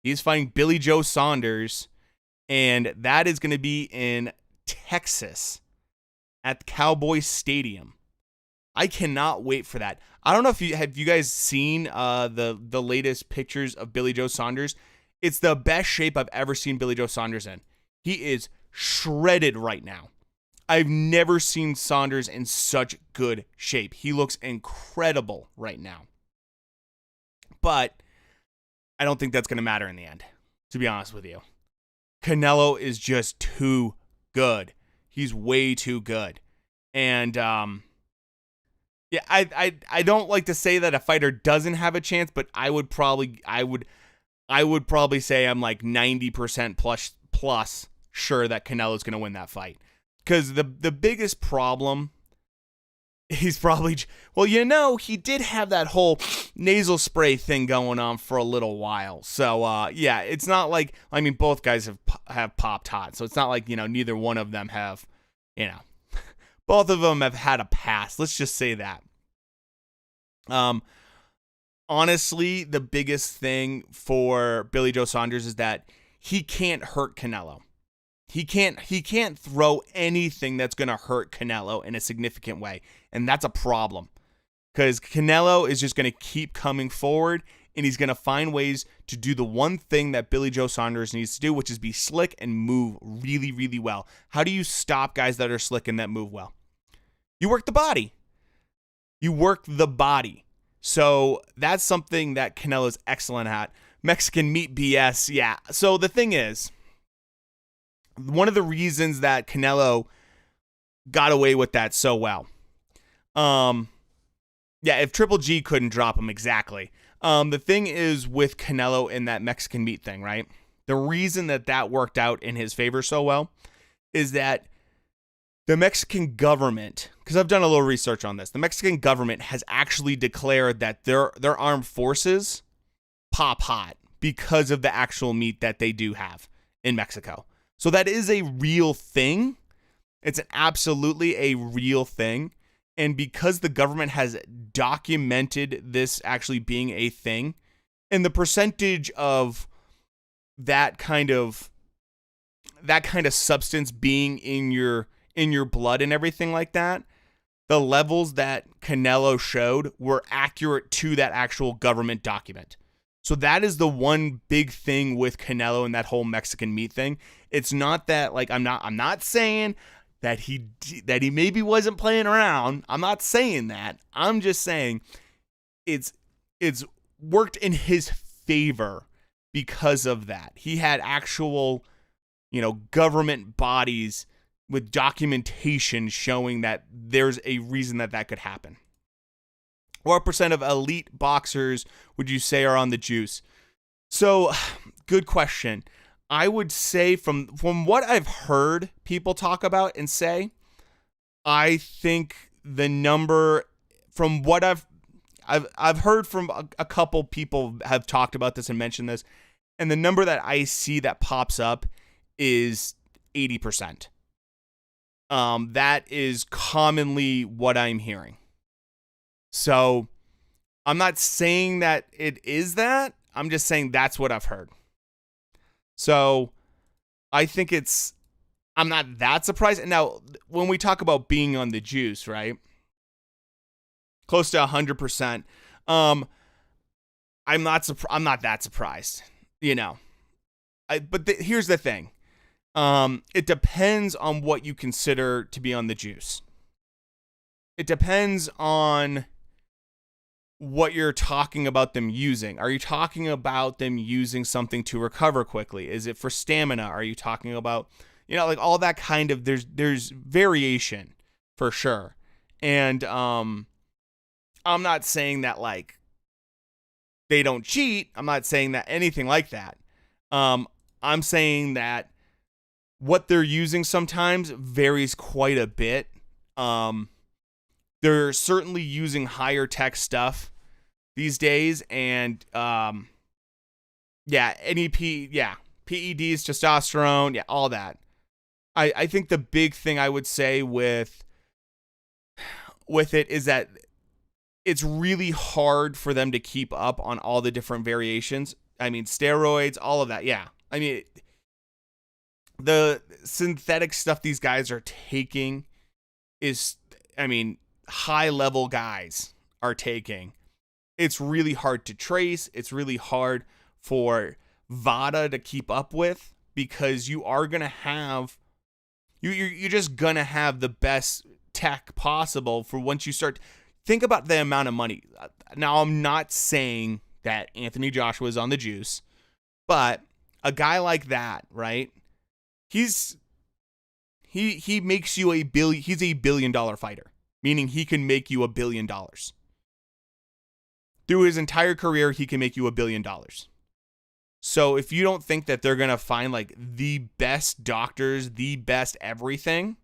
He's fighting Billy Joe Saunders, and that is going to be in Texas at the Cowboys Stadium. I cannot wait for that. I don't know if you guys seen the latest pictures of Billy Joe Saunders. It's the best shape I've ever seen Billy Joe Saunders in. He is shredded right now. I've never seen Saunders in such good shape. He looks incredible right now. But I don't think that's going to matter in the end, to be honest with you. Canelo is just too good. He's way too good. And yeah, I don't like to say that a fighter doesn't have a chance, but I would probably say I'm like 90% plus sure that Canelo's going to win that fight. Because the biggest problem, he's probably, well, he did have that whole nasal spray thing going on for a little while. So, yeah, it's not like, I mean, both guys have popped hot. So it's not like, neither one of them have, both of them have had a pass. Let's just say that. Honestly, the biggest thing for Billy Joe Saunders is that he can't hurt Canelo. He can't throw anything that's going to hurt Canelo in a significant way. And that's a problem. Because Canelo is just going to keep coming forward, and he's going to find ways to do the one thing that Billy Joe Saunders needs to do, which is be slick and move really, really well. How do you stop guys that are slick and that move well? You work the body. So that's something that Canelo's excellent at. Mexican meat BS, yeah. So the thing is, one of the reasons that Canelo got away with that so well, if Triple G couldn't drop him, exactly. The thing is with Canelo and that Mexican meat thing, right? The reason that worked out in his favor so well is that the Mexican government, because I've done a little research on this, the Mexican government has actually declared that their armed forces pop hot because of the actual meat that they do have in Mexico. So that is a real thing. It's absolutely a real thing. And because the government has documented this actually being a thing, and the percentage of that kind of substance being in your blood and everything like that, the levels that Canelo showed were accurate to that actual government document. So that is the one big thing with Canelo and that whole Mexican meat thing. It's not that, like, I'm not saying that he maybe wasn't playing around. I'm not saying that. I'm just saying it's worked in his favor because of that. He had actual, government bodies with documentation showing that there's a reason that could happen. What percent of elite boxers would you say are on the juice? So, good question. I would say from what I've heard people talk about and say, I think the number, from what I've heard from a couple people have talked about this and mentioned this, and the number that I see that pops up is 80%. That is commonly what I'm hearing. So I'm not saying that it is that. I'm just saying that's what I've heard. So I think I'm not that surprised. Now, when we talk about being on the juice, right? Close to 100%. I'm not that surprised, But here's the thing. It depends on what you consider to be on the juice. It depends on what you're talking about them using. Are you talking about them using something to recover quickly? Is it for stamina? Are you talking about, like all that kind of, there's variation for sure. And I'm not saying that like they don't cheat. I'm not saying that anything like that. I'm saying that what they're using sometimes varies quite a bit. They're certainly using higher tech stuff these days, and NEP, PEDs, testosterone, all that. I think the big thing I would say with it is that it's really hard for them to keep up on all the different variations. I mean, steroids, all of that. Yeah. I mean, the synthetic stuff these guys are taking is, high level guys are taking. It's really hard to trace. It's really hard for VADA to keep up with, because you are going to have, you're just going to have the best tech possible for once you start. Think about the amount of money. Now, I'm not saying that Anthony Joshua is on the juice, but a guy like that, right? he's he makes you a billion. He's a $1 billion fighter, meaning he can make you $1 billion. Through his entire career, he can make you $1 billion. So if you don't think that they're going to find like the best doctors, the best everything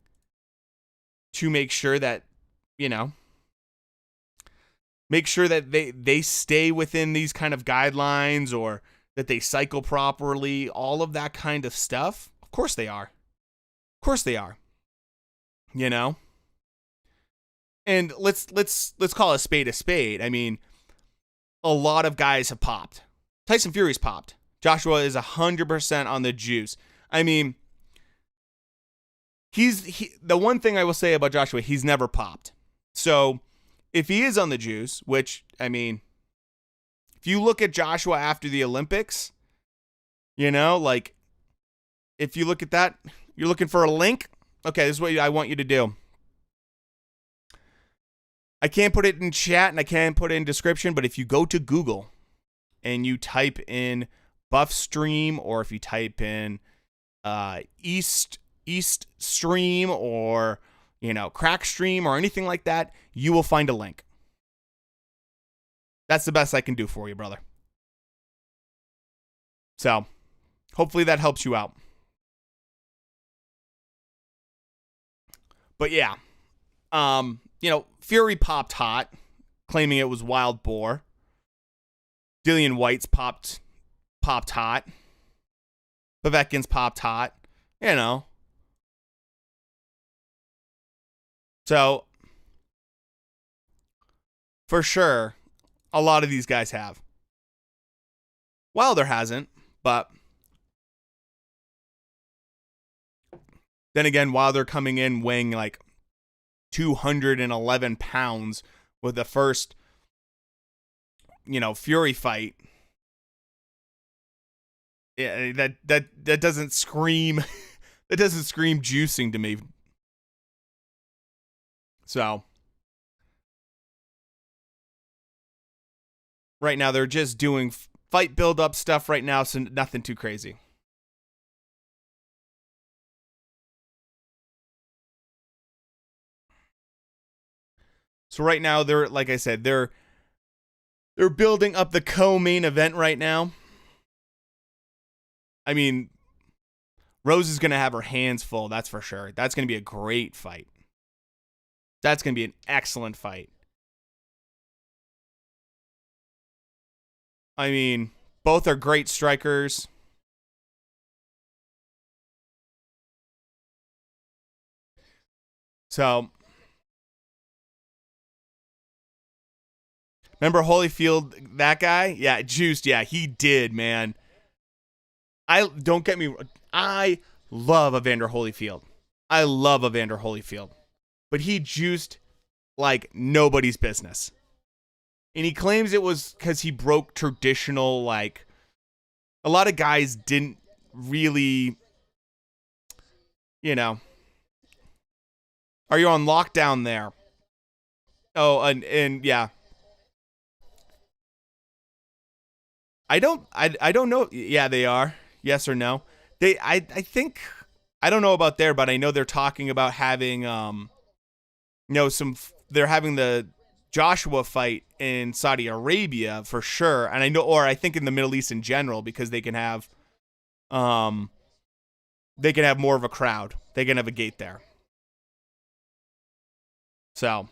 to make sure that, you know, make sure that they stay within these kind of guidelines or that they cycle properly, all of that kind of stuff, of course they are. Of course they are. You know? And let's call a spade a spade. I mean, a lot of guys have popped. Tyson Fury's popped. Joshua is 100% on the juice. I mean, the one thing I will say about Joshua, he's never popped. So if he is on the juice, which, I mean, if you look at Joshua after the Olympics, you know, like, if you look at that, you're looking for a link. Okay, this is what I want you to do. I can't put it in chat and I can't put it in description, but if you go to Google and you type in Buff Stream, or if you type in East Stream, or, you know, Crack Stream, or anything like that, you will find a link. That's the best I can do for you, brother. So, hopefully that helps you out. But yeah, you know, Fury popped hot, claiming it was wild boar. Dillian White's popped hot. Povetkin's popped hot. You know. So, for sure, a lot of these guys have. Wilder hasn't, but then again, Wilder coming in weighing like 211 pounds with the first, you know, Fury fight. Yeah, that doesn't scream that doesn't scream juicing to me. So right now they're just doing fight build up stuff right now, so nothing too crazy. So right now they're, like I said, they're building up the co-main event right now. I mean, Rose is going to have her hands full, that's for sure. That's going to be a great fight. That's going to be an excellent fight. I mean, both are great strikers. So, remember Holyfield, that guy? Yeah, juiced. Yeah, he did, man. Don't get me. I love Evander Holyfield. I love Evander Holyfield, but he juiced like nobody's business, and he claims it was because he broke traditional. Like, a lot of guys didn't really, you know. Are you on lockdown there? Oh, and yeah. I don't know. Yeah, they are. Yes or no? I think, I don't know about there, but I know they're talking about having they're having the Joshua fight in Saudi Arabia for sure, and I know, or I think in the Middle East in general, because they can have more of a crowd. They can have a gate there. So,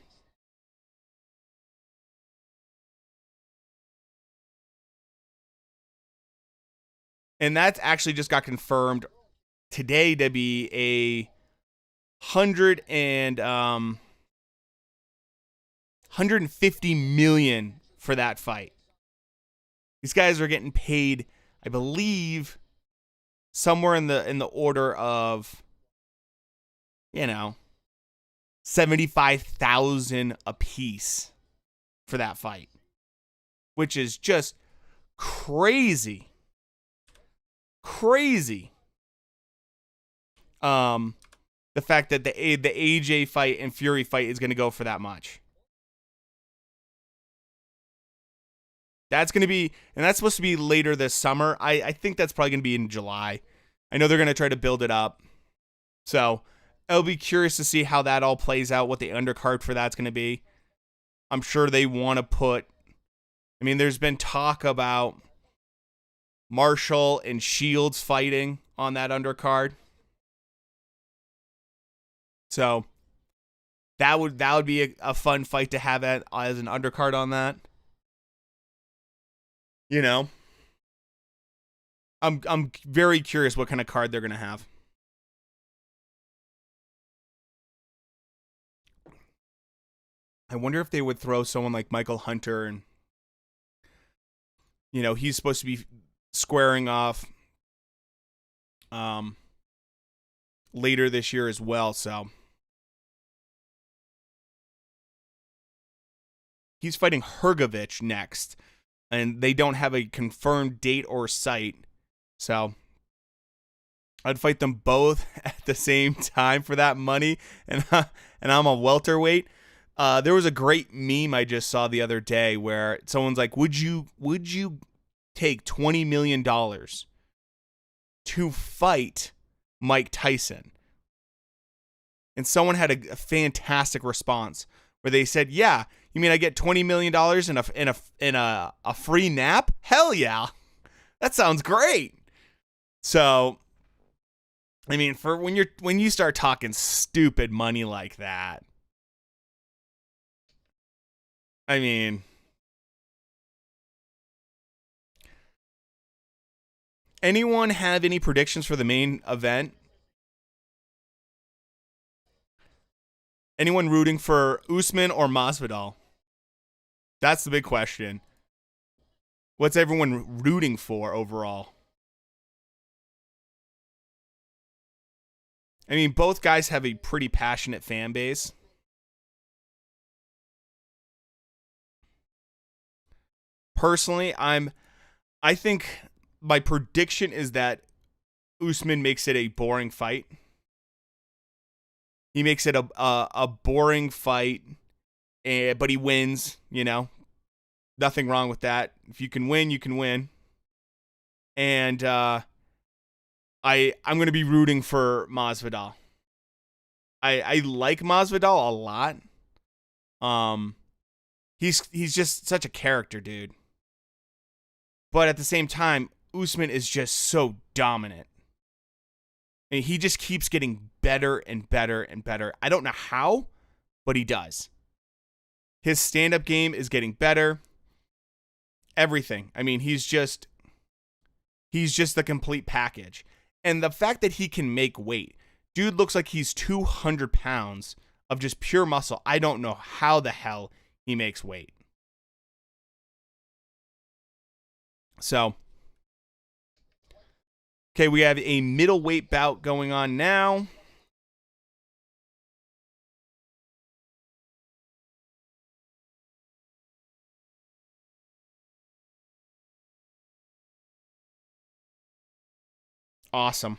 and that actually just got confirmed today to be a 150 million for that fight. These guys are getting paid, I believe, somewhere in the order of, you know, 75,000 a piece for that fight, which is just crazy. Crazy. The fact that the AJ fight and Fury fight is going to go for that much. That's going to be, and that's supposed to be later this summer. I think that's probably going to be in July. I know they're going to try to build it up. So I'll be curious to see how that all plays out, what the undercard for that's going to be. I'm sure they want to put, I mean, there's been talk about Marshall and Shields fighting on that undercard. So that would be a fun fight to have as an undercard on that. You know, I'm very curious what kind of card they're going to have. I wonder if they would throw someone like Michael Hunter, and he's supposed to be squaring off later this year as well, so he's fighting Hrgovic next, and they don't have a confirmed date or site, so I'd fight them both at the same time for that money, and I'm a welterweight. There was a great meme I just saw the other day where someone's like, would you take $20 million to fight Mike Tyson? And someone had a fantastic response where they said, yeah, you mean I get $20 million in a free nap? Hell yeah. That sounds great. So, I mean, for when you start talking stupid money like that, I mean, anyone have any predictions for the main event? Anyone rooting for USMAN or MASVIDAL? That's the big question. What's everyone rooting for overall? I mean, both guys have a pretty passionate fan base. Personally, I think my prediction is that USMAN makes it a boring fight. He makes it a boring fight, but he wins, Nothing wrong with that. If you can win, you can win. And I'm going to be rooting for Masvidal. I like Masvidal a lot. He's just such a character, dude. But at the same time, USMAN is just so dominant. And he just keeps getting better and better and better. I don't know how, but he does. His stand-up game is getting better. Everything. I mean, he's just the complete package. And the fact that he can make weight. Dude looks like he's 200 pounds of just pure muscle. I don't know how the hell he makes weight. So, okay, we have a middleweight bout going on now. Awesome.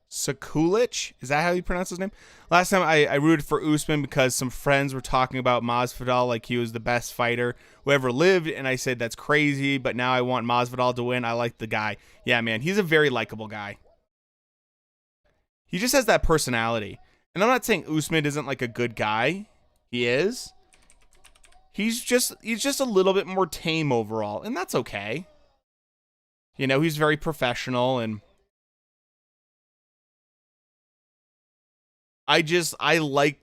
Sekulic? Is that how you pronounce his name? Last time I rooted for Usman because some friends were talking about Masvidal like he was the best fighter who ever lived, and I said that's crazy, but now I want Masvidal to win. I like the guy. Yeah, man, he's a very likable guy. He just has that personality. And I'm not saying Usman isn't like a good guy. He is. He's just a little bit more tame overall, and that's okay. He's very professional, and I like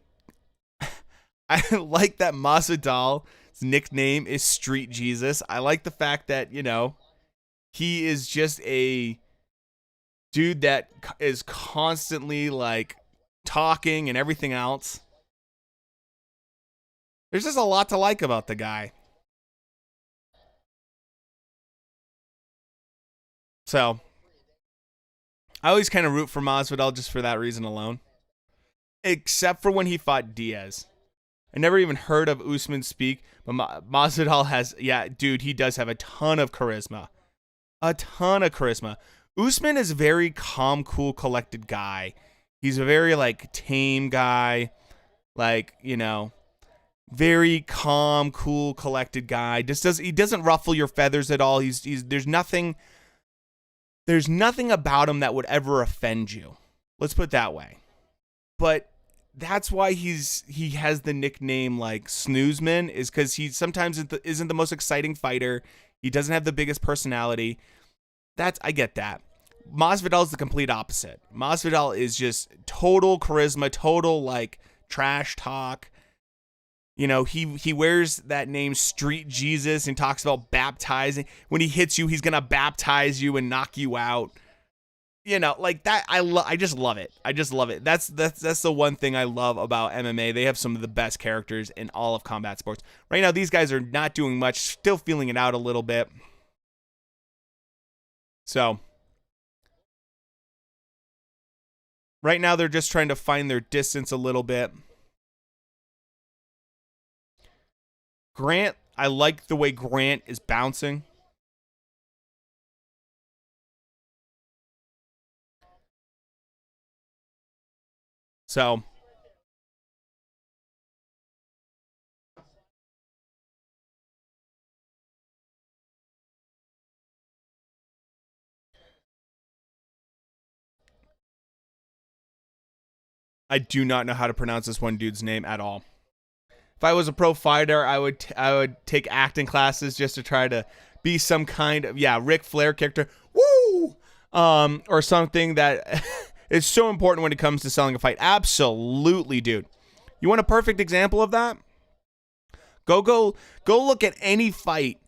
I like that Masvidal's nickname is Street Jesus. I like the fact that, he is just a dude that is constantly like talking and everything else. There's just a lot to like about the guy. So, I always kind of root for Masvidal just for that reason alone. except for when he fought Diaz. I never even heard of Usman speak, but Masvidal has, yeah, dude, he does have a ton of charisma. A ton of charisma. Usman is a very calm, cool, collected guy. He's a very, like, tame guy. Like, you know, very calm, cool, collected guy. He doesn't ruffle your feathers at all. There's nothing about him that would ever offend you. Let's put it that way. But that's why he has the nickname like Snoozeman, is because he sometimes isn't the most exciting fighter. He doesn't have the biggest personality. I get that. Masvidal is the complete opposite. Masvidal is just total charisma, total like trash talk. You know, he wears that name Street Jesus and talks about baptizing. When he hits you, he's gonna baptize you and knock you out. You know, like that. I just love it. I just love it. That's the one thing I love about MMA. They have some of the best characters in all of combat sports. Right now, these guys are not doing much, still feeling it out a little bit. So, right now they're just trying to find their distance a little bit. Grant, I like the way Grant is bouncing. So, I do not know how to pronounce this one dude's name at all. If I was a pro fighter, I would take acting classes just to try to be some kind of, yeah, Ric Flair character. Woo! Or something that is so important when it comes to selling a fight. Absolutely, dude. You want a perfect example of that? Go look at any fight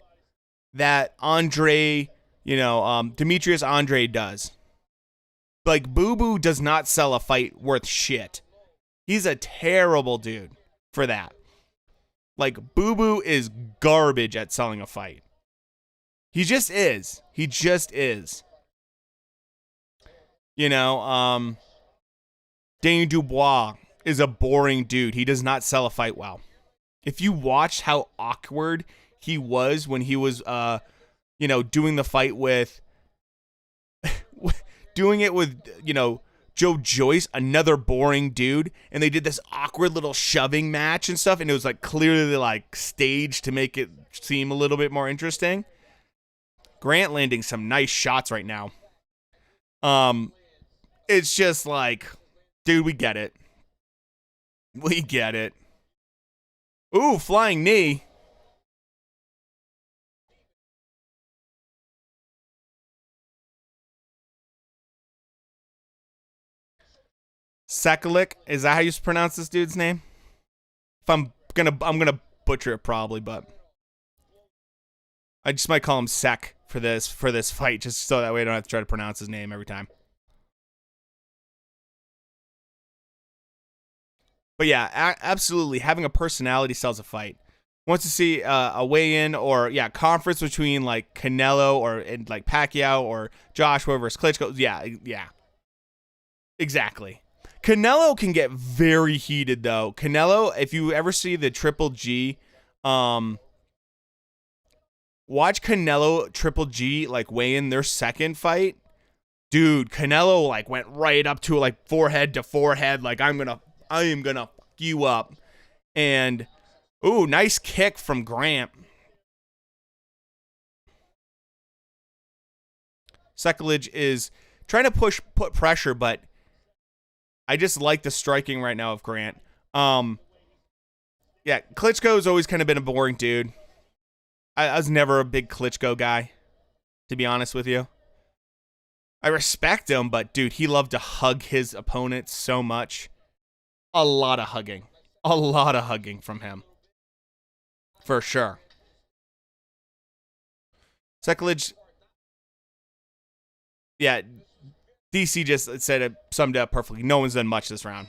that Andre, Demetrius Andre does. Like, Boo Boo does not sell a fight worth shit. He's a terrible dude for that. Like, Boo Boo is garbage at selling a fight. He just is. He just is. You know, Daniel Dubois is a boring dude. He does not sell a fight well. If you watched how awkward he was when he was, doing the fight with, Joe Joyce, another boring dude, and they did this awkward little shoving match and stuff, and it was like clearly like staged to make it seem a little bit more interesting. Grant landing some nice shots right now. It's just like, dude, we get it. We get it. Ooh, flying knee. Sekulik, is that how you pronounce this dude's name? If I'm gonna butcher it probably, but I just might call him Sek for this fight, just so that way I don't have to try to pronounce his name every time. But yeah, absolutely, having a personality sells a fight. Wants to see a weigh-in or conference between like Canelo or like Pacquiao or Joshua versus Klitschko. Yeah, exactly. Canelo can get very heated though. Canelo, if you ever see the Triple G, watch Canelo Triple G like weigh in their second fight. Dude, Canelo like went right up to like forehead to forehead, like I am gonna fuck you up. And ooh, nice kick from Grant. Sekulic is trying to put pressure, but I just like the striking right now of Grant. Klitschko has always kind of been a boring dude. I was never a big Klitschko guy, to be honest with you. I respect him, but dude, he loved to hug his opponent so much. A lot of hugging from him. For sure. Sekulic, yeah, DC just summed it up perfectly. No one's done much this round.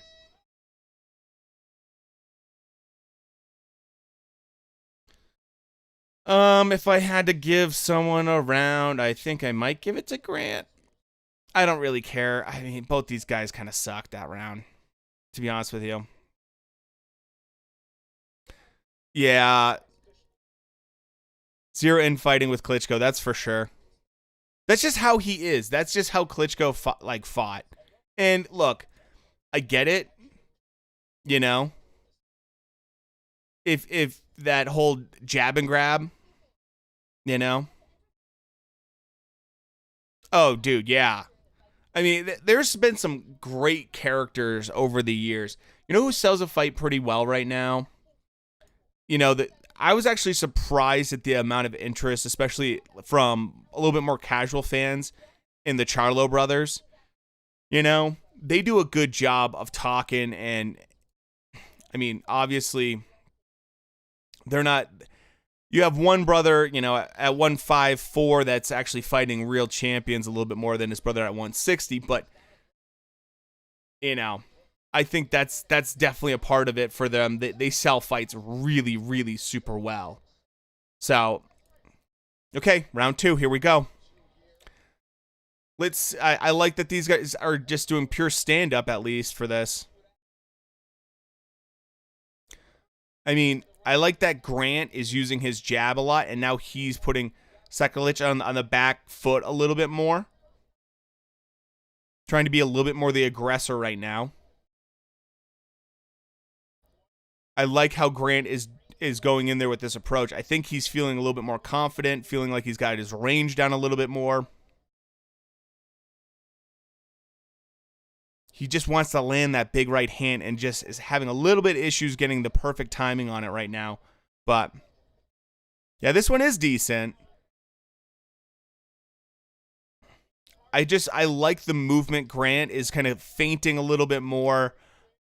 If I had to give someone a round, I think I might give it to Grant. I don't really care. I mean, both these guys kind of sucked that round, to be honest with you. Yeah. Zero infighting with Klitschko, that's for sure. That's just how he is. That's just how Klitschko fought. And look, I get it. You know, if that whole jab and grab, you know. Oh, dude, yeah. I mean, there's been some great characters over the years. You know who sells a fight pretty well right now? You know, that I was actually surprised at the amount of interest, especially from a little bit more casual fans, in the Charlo brothers. You know, they do a good job of talking, and I mean, obviously, they're not. You have one brother, you know, at 154 that's actually fighting real champions a little bit more than his brother at 160, but you know, I think that's definitely a part of it for them. They sell fights really, really super well. So, okay, round 2, here we go. I like that these guys are just doing pure stand-up, at least, for this. I mean, I like that Grant is using his jab a lot, and now he's putting Sekulic on the back foot a little bit more. Trying to be a little bit more the aggressor right now. I like how Grant is going in there with this approach. I think he's feeling a little bit more confident, feeling like he's got his range down a little bit more. He just wants to land that big right hand and just is having a little bit of issues getting the perfect timing on it right now. But, yeah, this one is decent. I like the movement. Grant is kind of feinting a little bit more.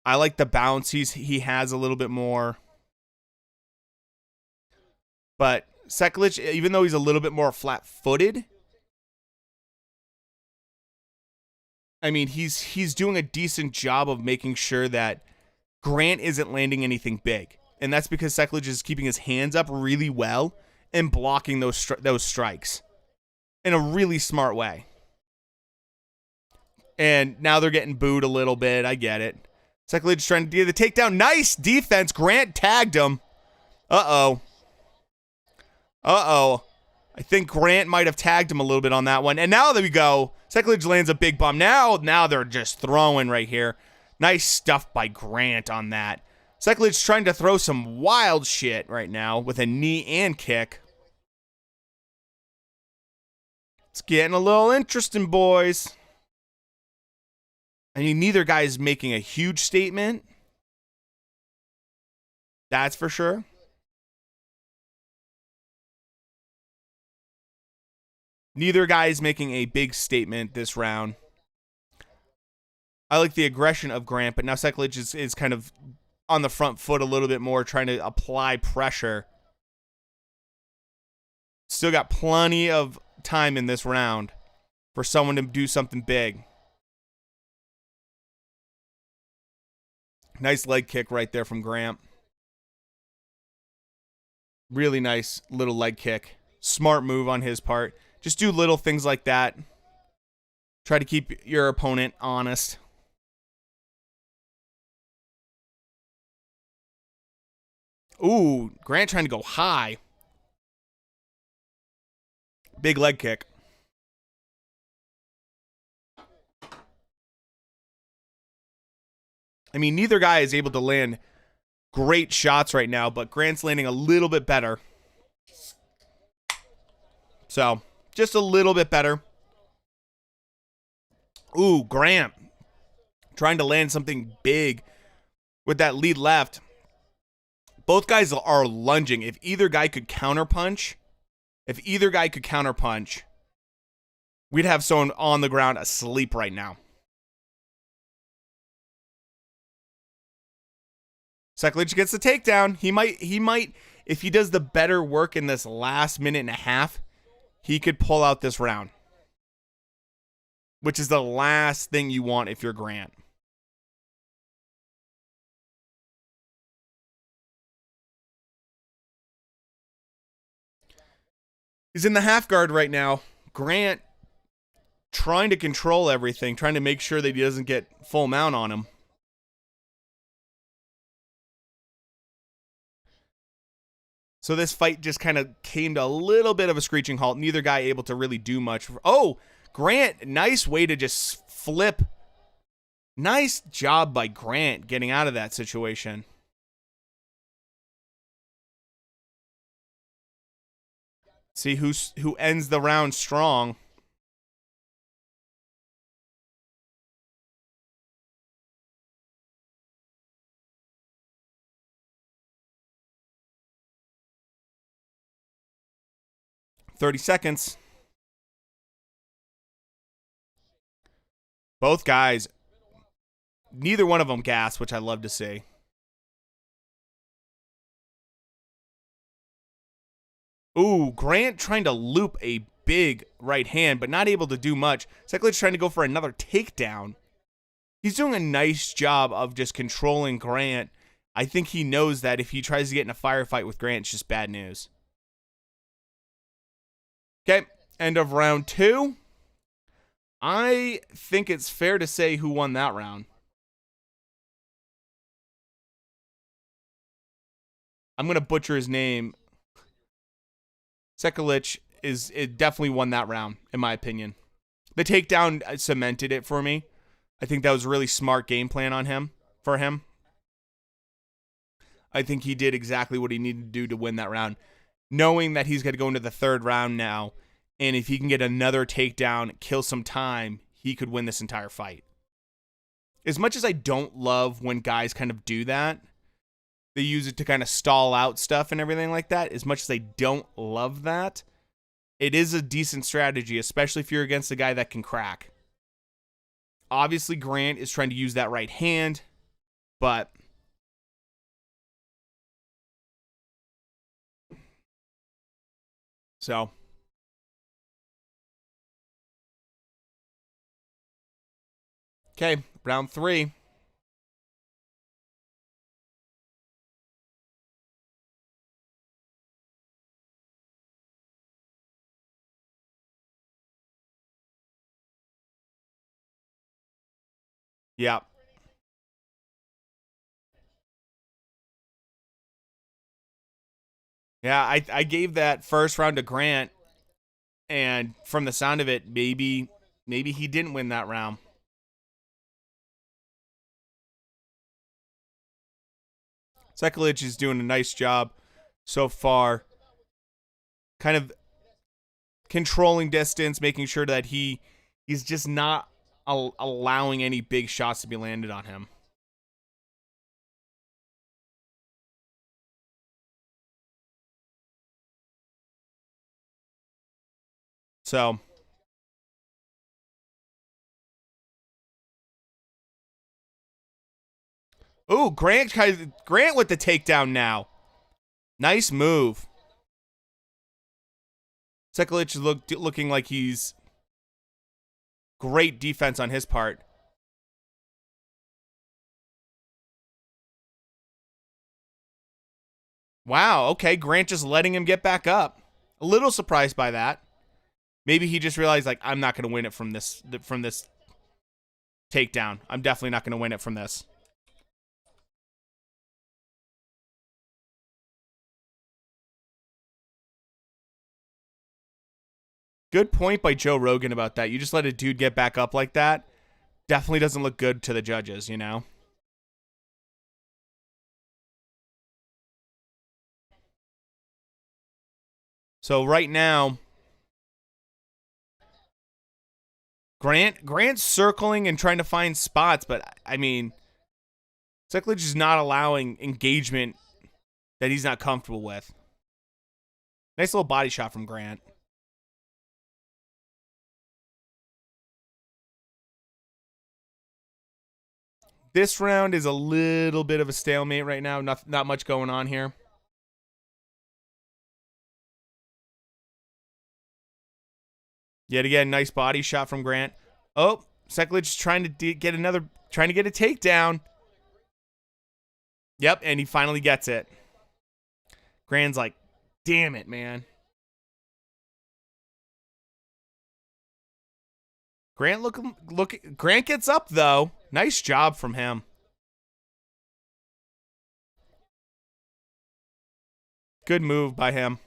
I like the bounce he has a little bit more. But Sekulic, even though he's a little bit more flat-footed, I mean, he's doing a decent job of making sure that Grant isn't landing anything big. And that's because Sekulic is keeping his hands up really well and blocking those strikes in a really smart way. And now they're getting booed a little bit. I get it. Sekulic trying to do the takedown. Nice defense. Grant tagged him. Uh-oh. I think Grant might have tagged him a little bit on that one. And now there we go. Sekulic lands a big bomb. Now they're just throwing right here. Nice stuff by Grant on that. Sekulic trying to throw some wild shit right now with a knee and kick. It's getting a little interesting, boys. I mean, neither guy is making a huge statement. That's for sure. Neither guy is making a big statement this round. I like the aggression of Grant, but now Sekulic is kind of on the front foot a little bit more, trying to apply pressure. Still got plenty of time in this round for someone to do something big. Nice leg kick right there from Grant. Really nice little leg kick. Smart move on his part. Just do little things like that. Try to keep your opponent honest. Ooh, Grant trying to go high. Big leg kick. I mean, neither guy is able to land great shots right now, but Grant's landing a little bit better. So, just a little bit better. Ooh, Grant trying to land something big with that lead left. Both guys are lunging. If either guy could counterpunch, we'd have someone on the ground asleep right now. Sekulic gets the takedown. He might, if he does the better work in this last minute and a half, he could pull out this round. Which is the last thing you want if you're Grant. He's in the half guard right now. Grant trying to control everything, trying to make sure that he doesn't get full mount on him. So this fight just kind of came to a little bit of a screeching halt. Neither guy able to really do much. Oh, Grant, nice way to just flip. Nice job by Grant getting out of that situation. See who ends the round strong. "30 seconds. Both guys, neither one of them gassed, which I love to see. Ooh, Grant trying to loop a big right hand, but not able to do much. Seklich trying to go for another takedown. He's doing a nice job of just controlling Grant. I think he knows that if he tries to get in a firefight with Grant, it's just bad news. Okay, end of round 2. I think it's fair to say who won that round. I'm going to butcher his name. Seklich it definitely won that round, in my opinion. The takedown cemented it for me. I think that was a really smart game plan for him. I think he did exactly what he needed to do to win that round, knowing that he's going to go into the 3rd round now, and if he can get another takedown, kill some time, he could win this entire fight. As much as I don't love when guys kind of do that, they use it to kind of stall out stuff and everything like that. As much as I don't love that, it is a decent strategy, especially if you're against a guy that can crack. Obviously, Grant is trying to use that right hand, but so okay, round 3. Yeah. Yeah, I gave that first round to Grant, and from the sound of it, maybe he didn't win that round. Seklich is doing a nice job so far, kind of controlling distance, making sure that he's just not allowing any big shots to be landed on him. So, ooh, Grant with the takedown now. Nice move. Seklich looking like he's great defense on his part. Wow, okay, Grant just letting him get back up. A little surprised by that. Maybe he just realized, like, I'm not going to win it from this takedown. I'm definitely not going to win it from this. Good point by Joe Rogan about that. You just let a dude get back up like that. Definitely doesn't look good to the judges, you know? So right now, Grant's circling and trying to find spots, but I mean, Seklich is not allowing engagement that he's not comfortable with. Nice little body shot from Grant. This round is a little bit of a stalemate right now. Not much going on here. Yet again, nice body shot from Grant. Oh, Seklich trying to get a takedown. Yep, and he finally gets it. Grant's like, damn it, man. Grant gets up though. Nice job from him. Good move by him.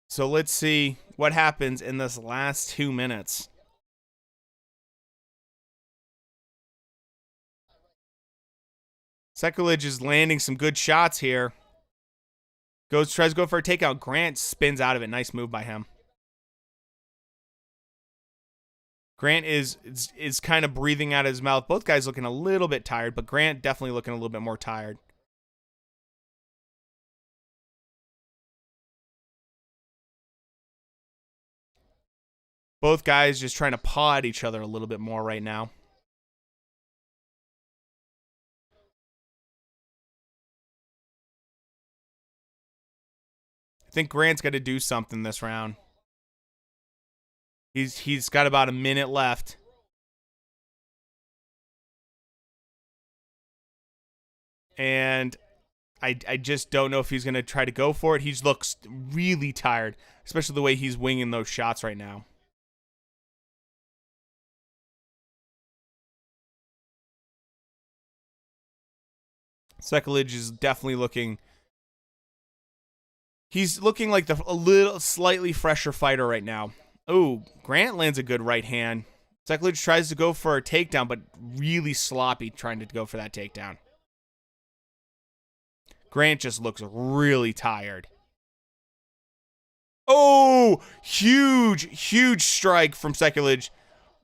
So let's see what happens in this last 2 minutes. Sekulic is landing some good shots here. Tries to go for a takeout. Grant spins out of it. Nice move by him. Grant is kind of breathing out of his mouth. Both guys looking a little bit tired, but Grant definitely looking a little bit more tired. Both guys just trying to paw at each other a little bit more right now. I think Grant's got to do something this round. He's got about a minute left. And I just don't know if he's going to try to go for it. He looks really tired, especially the way he's winging those shots right now. Sekulic is definitely looking... He's looking like a little slightly fresher fighter right now. Oh, Grant lands a good right hand. Sekulic tries to go for a takedown, but really sloppy trying to go for that takedown. Grant just looks really tired. Oh, huge strike from Sekulic.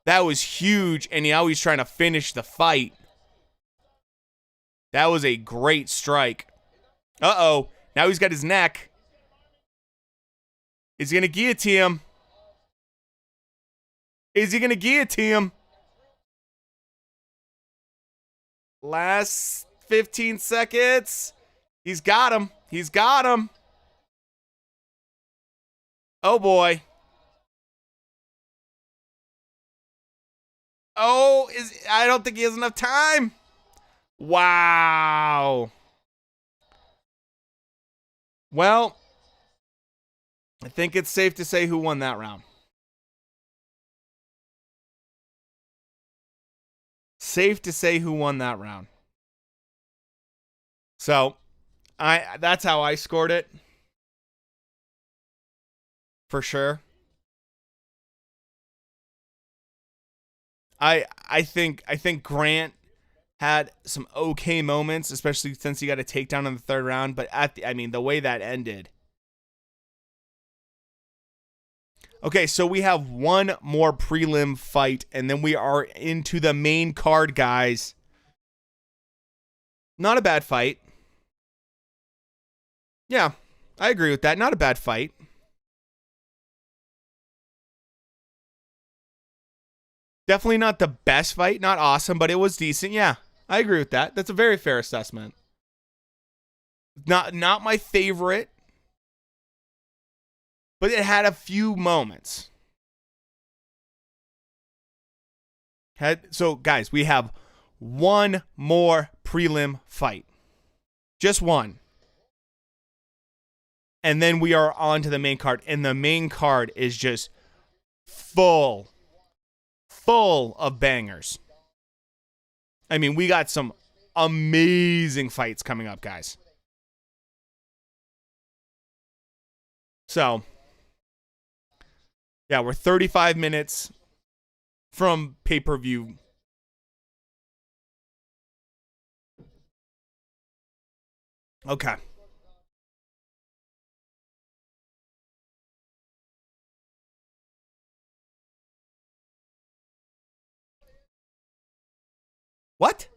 That was huge, and now he's trying to finish the fight. That was a great strike. Uh-oh. Now he's got his neck. Is he going to guillotine him? Is he going to guillotine him? Last 15 seconds. He's got him. He's got him. Oh, boy. Oh, I don't think he has enough time. Wow. Well, I think it's safe to say who won that round. Safe to say who won that round. So, that's how I scored it. For sure. I think Grant had some okay moments, especially since he got a takedown in the third round, but the way that ended. Okay, so we have one more prelim fight, and then we are into the main card, guys. Not a bad fight. Yeah, I agree with that. Not a bad fight. Definitely not the best fight. Not awesome, but it was decent. Yeah, I agree with that. That's a very fair assessment. Not my favorite, but it had a few moments. So, guys, we have one more prelim fight. Just one. And then we are on to the main card. And the main card is just full of bangers. I mean, we got some amazing fights coming up, guys. So, yeah, we're 35 minutes from pay-per-view. Okay. What?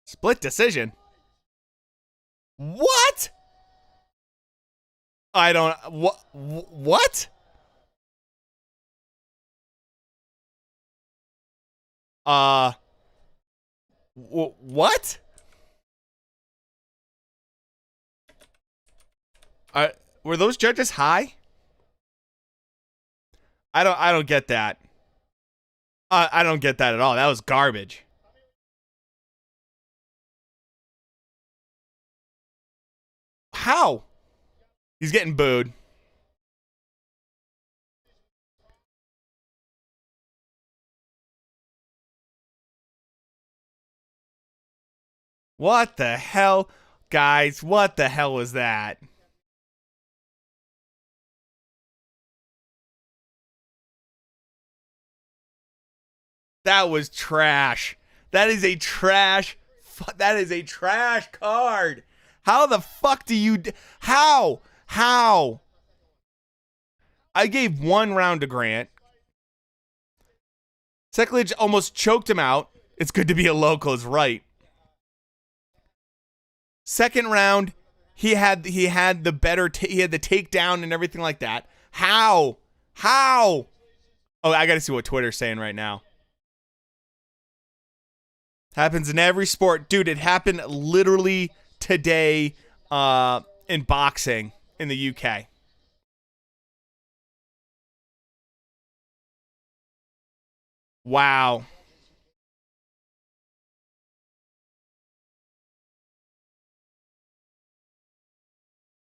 Split decision? What? I don't... What? What? Were those judges high? I don't get that. I don't get that at all. That was garbage. How? He's getting booed. What the hell? Guys, what the hell was that? That was trash. That is a trash. That is a trash card. How the fuck do you... How? How? I gave 1 round to Grant. Sekulic almost choked him out. It's good to be a local, is right. Second round, he had the better... he had the takedown and everything like that. How? How? Oh, I got to see what Twitter's saying right now. Happens in every sport. Dude, it happened literally today in boxing in the UK. Wow.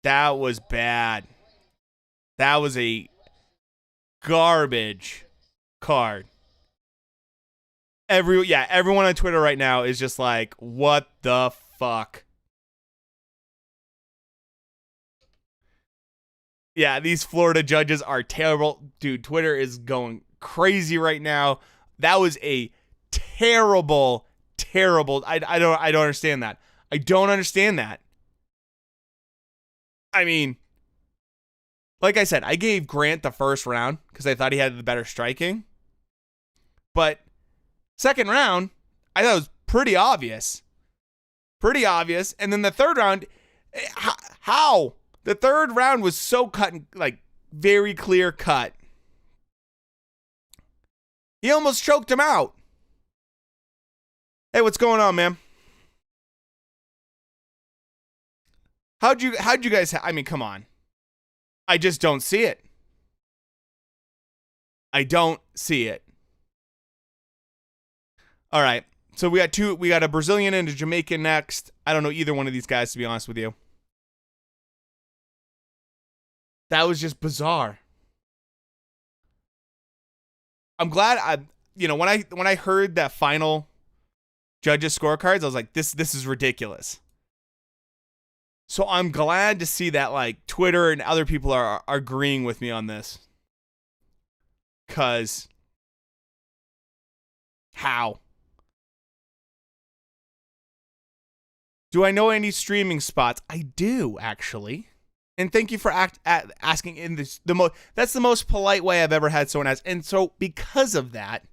That was bad. That was a garbage card. Everyone on Twitter right now is just like, what the fuck? Yeah, these Florida judges are terrible. Dude, Twitter is going crazy right now. That was a terrible, terrible. I don't understand that. I don't understand that. I mean, like I said, I gave Grant the first round because I thought he had the better striking. But second round, I thought it was pretty obvious. Pretty obvious. And then the third round, how? The third round was so cut, like very clear cut. He almost choked him out. Hey, what's going on, man? How'd you guys, I mean, come on. I just don't see it. I don't see it. All right. So we got a Brazilian and a Jamaican next. I don't know either one of these guys, to be honest with you. That was just bizarre. I'm glad when I heard that final judges scorecards, I was like, this is ridiculous. So I'm glad to see that like Twitter and other people are agreeing with me on this. 'Cause how? Do I know any streaming spots? I do, actually. And thank you for asking in this. That's the most polite way I've ever had someone ask. And so because of that,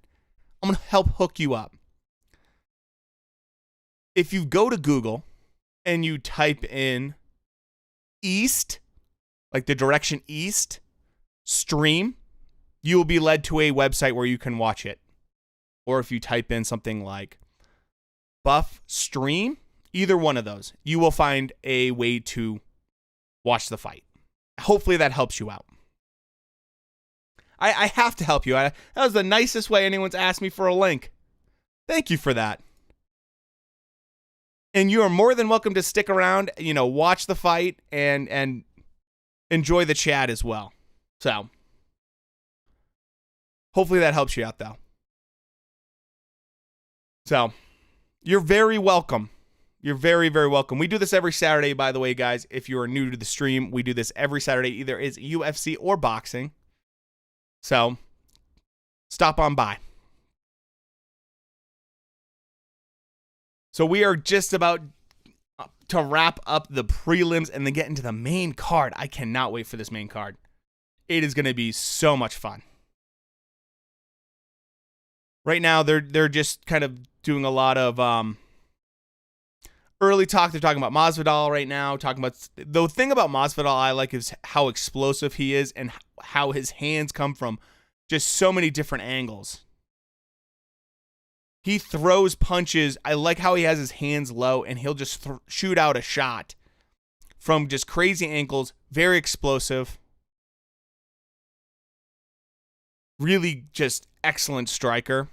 I'm going to help hook you up. If you go to Google and you type in east, like the direction east, stream, you will be led to a website where you can watch it. Or if you type in something like buff stream, either one of those, you will find a way to watch the fight. Hopefully that helps you out. I have to help you. That was the nicest way anyone's asked me for a link. Thank you for that. And you are more than welcome to stick around, watch the fight and enjoy the chat as well. So, hopefully that helps you out, though. So, you're very welcome. You're very, very welcome. We do this every Saturday, by the way, guys. If you are new to the stream, we do this every Saturday. Either is UFC or boxing. So, stop on by. So we are just about to wrap up the prelims and then get into the main card. I cannot wait for this main card. It is going to be so much fun. Right now, they're just kind of doing a lot of early talk. They're talking about MASVIDAL right now. Talking about the thing about MASVIDAL I like is how explosive he is and how his hands come from just so many different angles. He throws punches. I like how he has his hands low and he'll just shoot out a shot from just crazy angles. Very explosive. Really just excellent striker.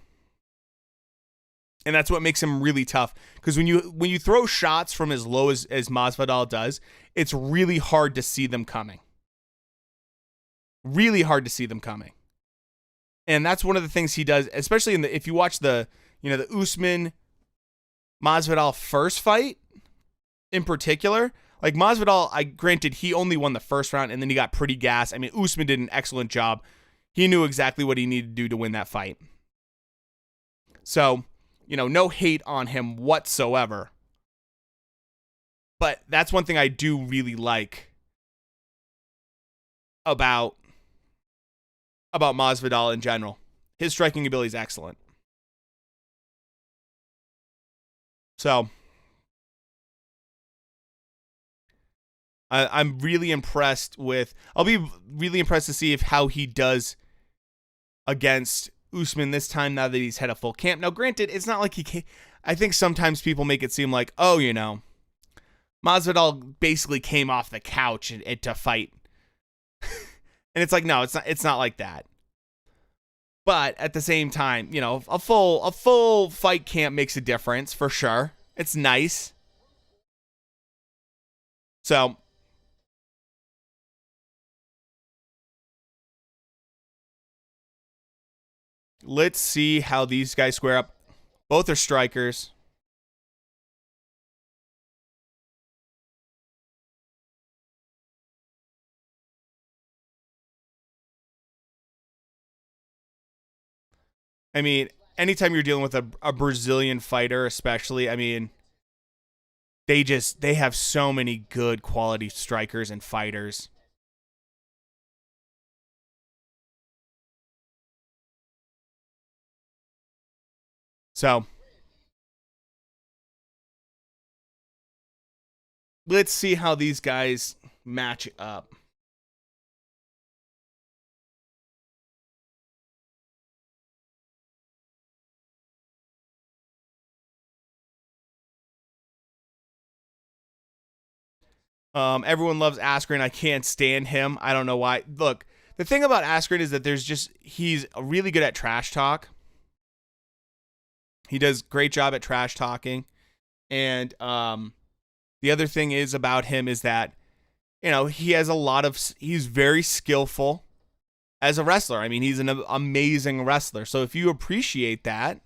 And that's what makes him really tough. Because when you throw shots from as low as MASVIDAL does, it's really hard to see them coming. Really hard to see them coming. And that's one of the things he does, especially if you watch the USMAN Masvidal first fight in particular. Like Masvidal, granted he only won the first round and then he got pretty gassed. I mean, Usman did an excellent job. He knew exactly what he needed to do to win that fight. So, no hate on him whatsoever. But that's one thing I do really like about Masvidal in general. His striking ability is excellent. So, I'm really impressed with... I'll be really impressed to see how he does against Usman this time now that he's had a full camp. Now, granted, it's not like he came... I think sometimes people make it seem like, Masvidal basically came off the couch to fight. And it's like, no, it's not like that. But at the same time, a full fight camp makes a difference for sure. It's nice. So let's see how these guys square up. Both are strikers. I mean, anytime you're dealing with a Brazilian fighter, especially, I mean, they have so many good quality strikers and fighters. So, let's see how these guys match up. Everyone loves Askren. I can't stand him. I don't know why. Look, the thing about Askren is that he's really good at trash talk. He does a great job at trash talking. And the other thing is about him is that, he has he's very skillful as a wrestler. I mean, he's an amazing wrestler. So if you appreciate that,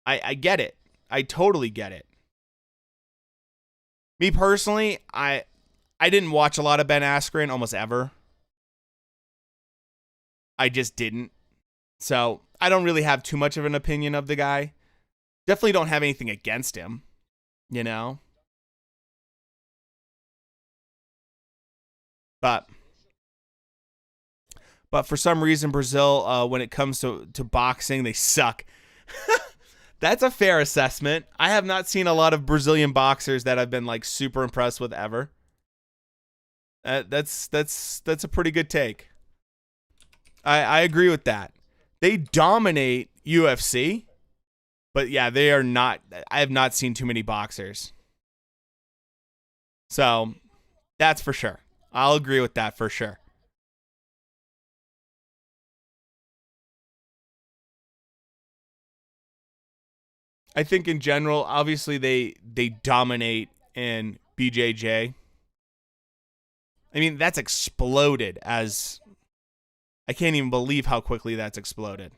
I get it. I totally get it. Me personally, I didn't watch a lot of Ben Askren almost ever. I just didn't. So I don't really have too much of an opinion of the guy. Definitely don't have anything against him, But for some reason, Brazil, when it comes to boxing, they suck. That's a fair assessment. I have not seen a lot of Brazilian boxers that I've been like super impressed with ever. That's a pretty good take. I agree with that. They dominate UFC, but yeah, they are not. I have not seen too many boxers. So that's for sure. I'll agree with that for sure. I think in general, obviously they dominate in BJJ. I mean, that's exploded as I can't even believe how quickly that's exploded.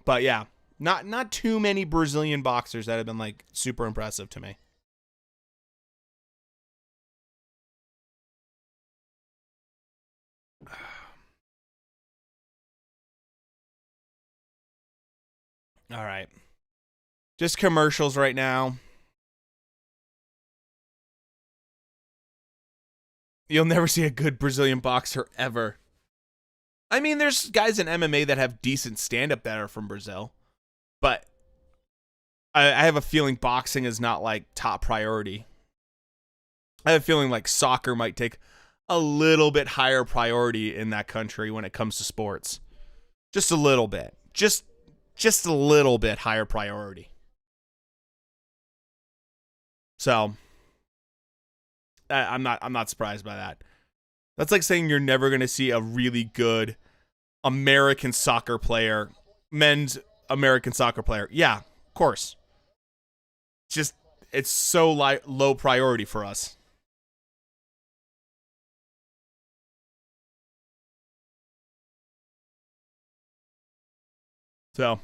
But yeah, not too many Brazilian boxers that have been like super impressive to me. All right. Just commercials right now. You'll never see a good Brazilian boxer ever. I mean, there's guys in MMA that have decent stand-up that are from Brazil. But I have a feeling boxing is not like top priority. I have a feeling like soccer might take a little bit higher priority in that country when it comes to sports. Just a little bit. Just a little bit higher priority. So I'm not surprised by that. That's like saying you're never going to see a really good American soccer player, men's American soccer player. Yeah, of course. it's so low priority for us. So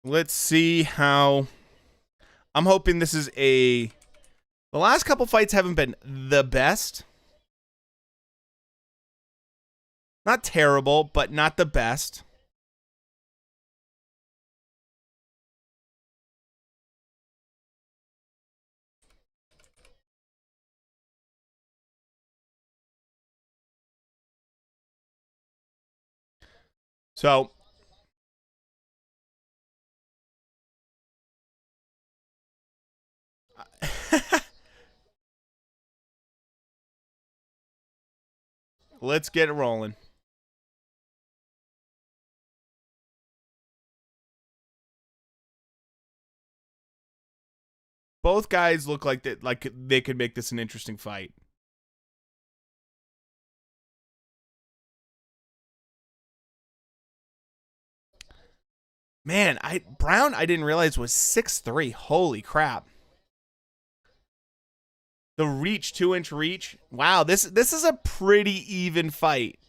let's see how. I'm hoping this is the last couple fights haven't been the best. Not terrible, but not the best. So let's get it rolling. Both guys look like they could make this an interesting fight. Man, Brown I didn't realize was 6'3". Holy crap. The reach, 2-inch reach. Wow, this is a pretty even fight.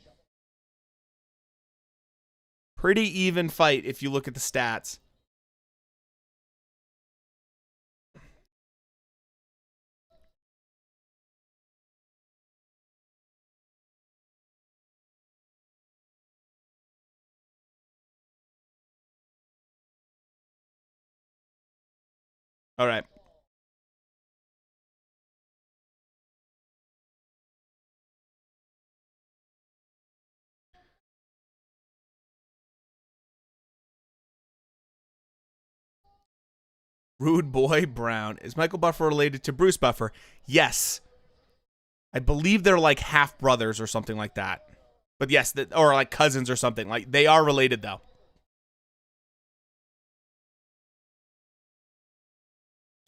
Pretty even fight if you look at the stats. All right. Rude Boy Brown. Is Michael Buffer related to Bruce Buffer? Yes. I believe they're like half brothers or something like that. But yes, or like cousins or something. Like they are related though.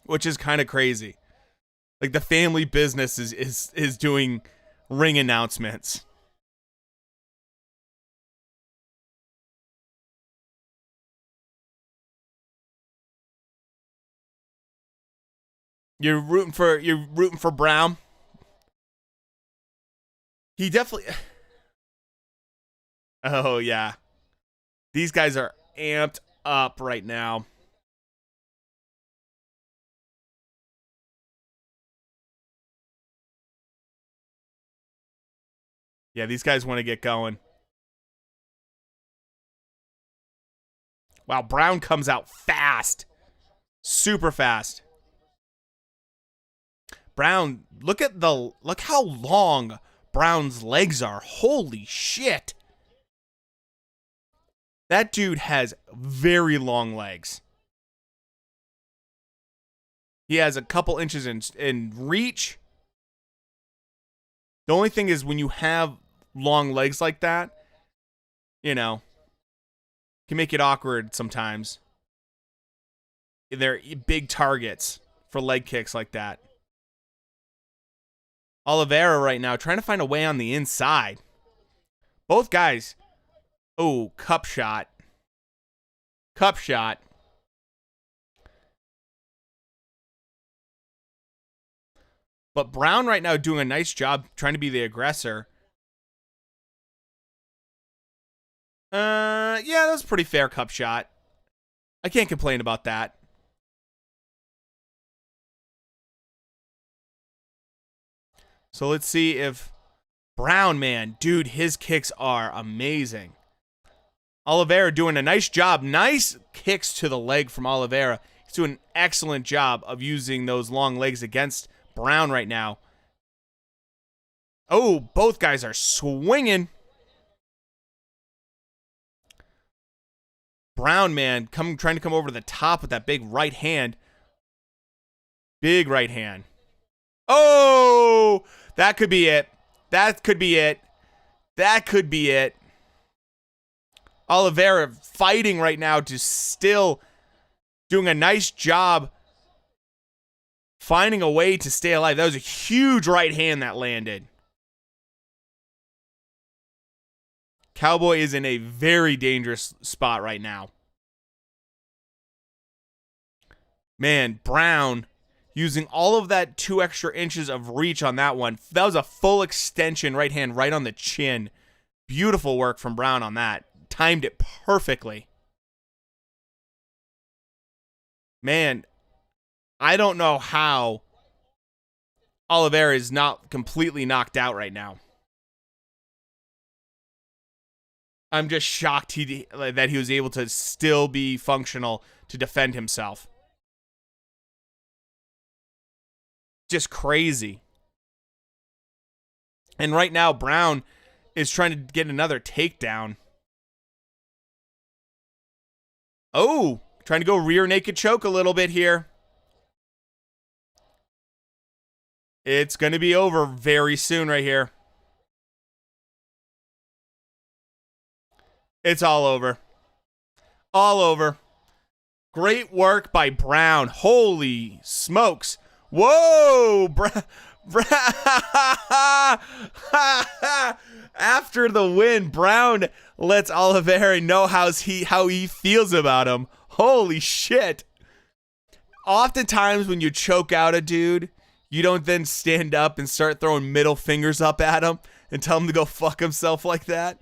Which is kind of crazy. Like the family business is doing ring announcements. You're rooting for Brown. He definitely. Oh yeah, these guys are amped up right now. Yeah, these guys want to get going. Wow, Brown comes out fast. Super fast. Brown, look how long Brown's legs are. Holy shit. That dude has very long legs. He has a couple inches in reach. The only thing is when you have long legs like that, you know, can make it awkward sometimes. They're big targets for leg kicks like that. Oliveira right now trying to find a way on the inside. Both guys. Oh, cup shot. Cup shot. But Brown right now doing a nice job trying to be the aggressor. Yeah, that was a pretty fair cup shot. I can't complain about that. So let's see if Brown, man, dude, his kicks are amazing. Oliveira doing a nice job. Nice kicks to the leg from Oliveira. He's doing an excellent job of using those long legs against Brown right now. Oh, both guys are swinging. Brown, man, trying to come over to the top with that big right hand. Big right hand. Oh, that could be it. That could be it. That could be it. Oliveira fighting right now to still doing a nice job finding a way to stay alive. That was a huge right hand that landed. Cowboy is in a very dangerous spot right now. Man, Brown using all of that 2 extra inches of reach on that one. That was a full extension right hand right on the chin. Beautiful work from Brown on that. Timed it perfectly. Man, I don't know how Oliveira is not completely knocked out right now. I'm just shocked that he was able to still be functional to defend himself. Just crazy. And right now, Brown is trying to get another takedown. Oh, trying to go rear naked choke a little bit here. It's going to be over very soon right here. It's all over. All over. Great work by Brown. Holy smokes. Whoa. After the win, Brown lets Oliveira know how he feels about him. Holy shit. Oftentimes when you choke out a dude, you don't then stand up and start throwing middle fingers up at him and tell him to go fuck himself like that.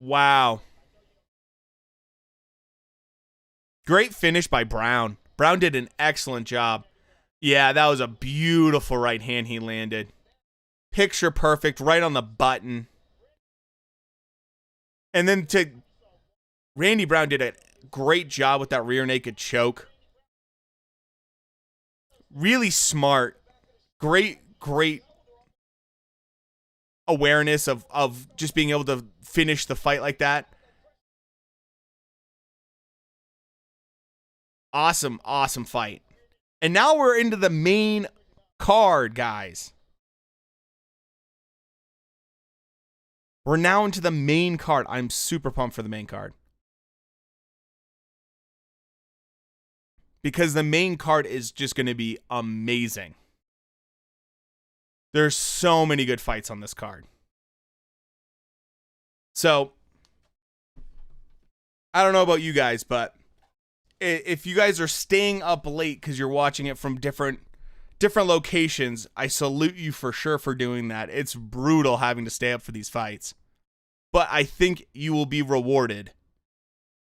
Wow. Great finish by Brown. Brown did an excellent job. Yeah, that was a beautiful right hand he landed. Picture perfect, right on the button. And then Randy Brown did a great job with that rear naked choke. Really smart. Great awareness of just being able to finish the fight like that. Awesome fight. And now we're into the main card, guys. We're now into the main card. I'm super pumped for the main card. Because the main card is just going to be amazing. There's so many good fights on this card. So, I don't know about you guys, but if you guys are staying up late because you're watching it from different locations, I salute you for sure for doing that. It's brutal having to stay up for these fights. But I think you will be rewarded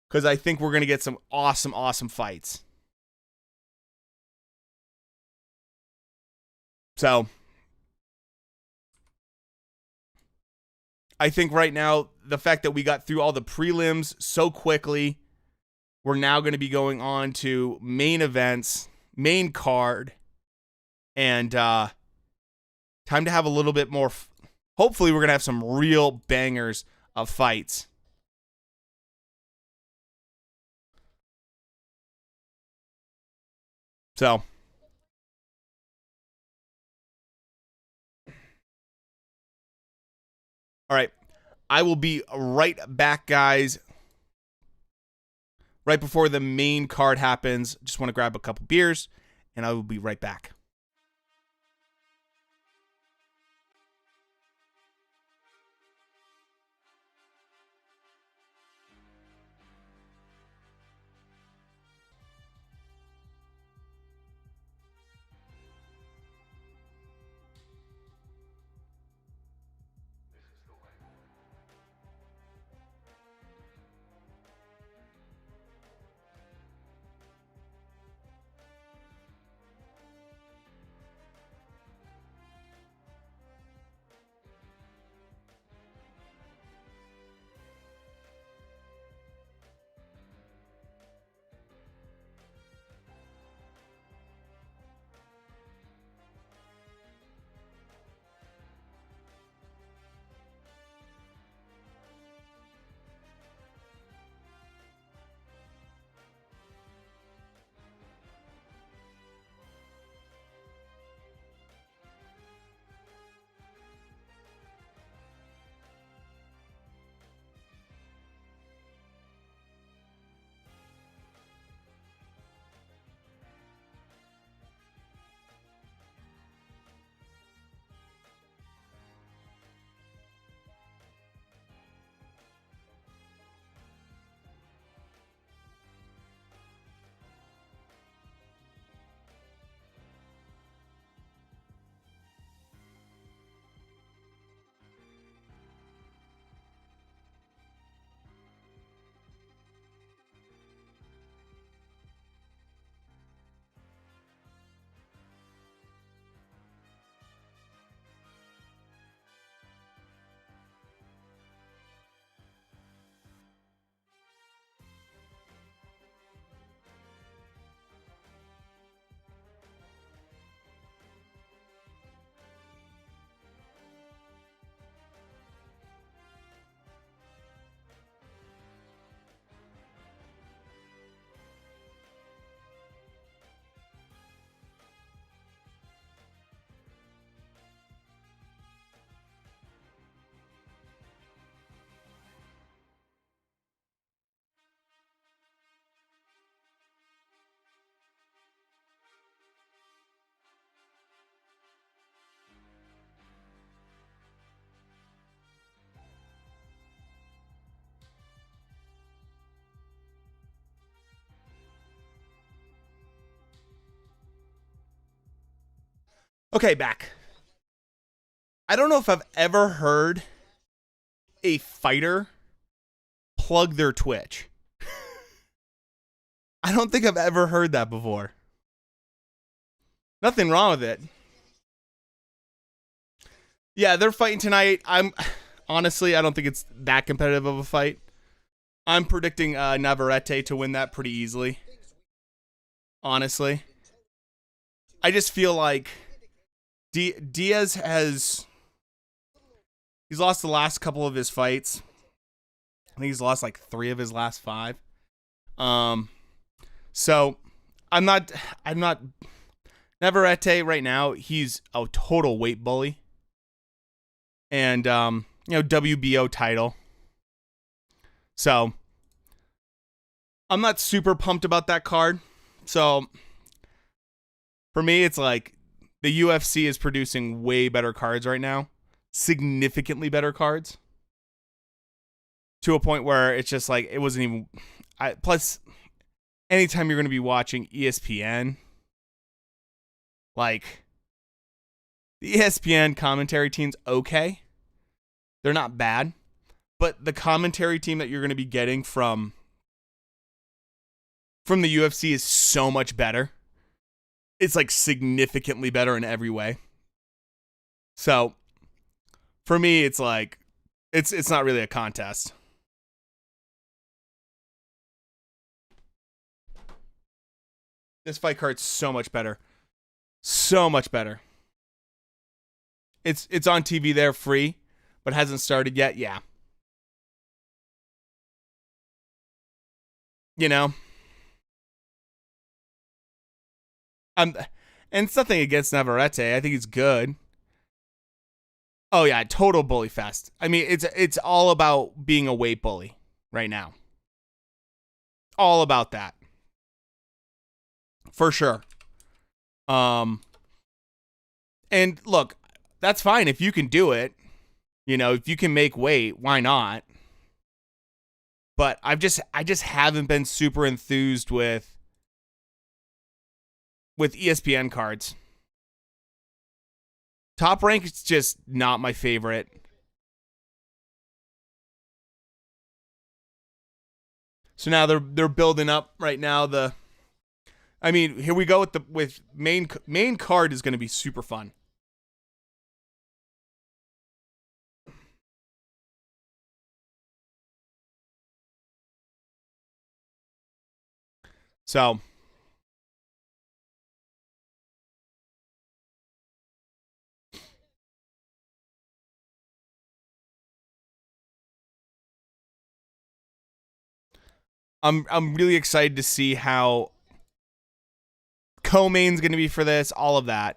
because I think we're going to get some awesome fights. So, I think right now, the fact that we got through all the prelims so quickly, we're now going to be going on to main events, main card, and time to have a little bit more. Hopefully, we're going to have some real bangers of fights. So, all right. I will be right back, guys. Right before the main card happens. Just want to grab a couple beers, and I will be right back. Okay, back. I don't know if I've ever heard a fighter plug their Twitch. I don't think I've ever heard that before. Nothing wrong with it. Yeah, they're fighting tonight. Honestly, I don't think it's that competitive of a fight. I'm predicting Navarrete to win that pretty easily. Honestly. I just feel like Diaz he's lost the last couple of his fights. I think he's lost like 3 of his last 5. So I'm not Navarrete right now. He's a total weight bully. And WBO title. So I'm not super pumped about that card. So for me, it's like the UFC is producing way better cards right now. Significantly better cards. To a point where it's just like, it wasn't even... plus, anytime you're going to be watching ESPN, like, the ESPN commentary team's okay. They're not bad. But the commentary team that you're going to be getting from the UFC is so much better. It's like significantly better in every way. So for me, it's like it's not really a contest. This fight card's so much better. So much better. It's on TV there free, but hasn't started yet. Yeah. You know? And it's nothing against Navarrete. I think he's good. Oh yeah, total bully fest. I mean, it's all about being a weight bully right now. All about that. For sure. And look, that's fine if you can do it. You know, if you can make weight, why not? But I just haven't been super enthused with ESPN cards. Top Rank is just not my favorite. So now they're building up right now here we go with main card is going to be super fun. So I'm really excited to see how co-main's going to be for this, all of that.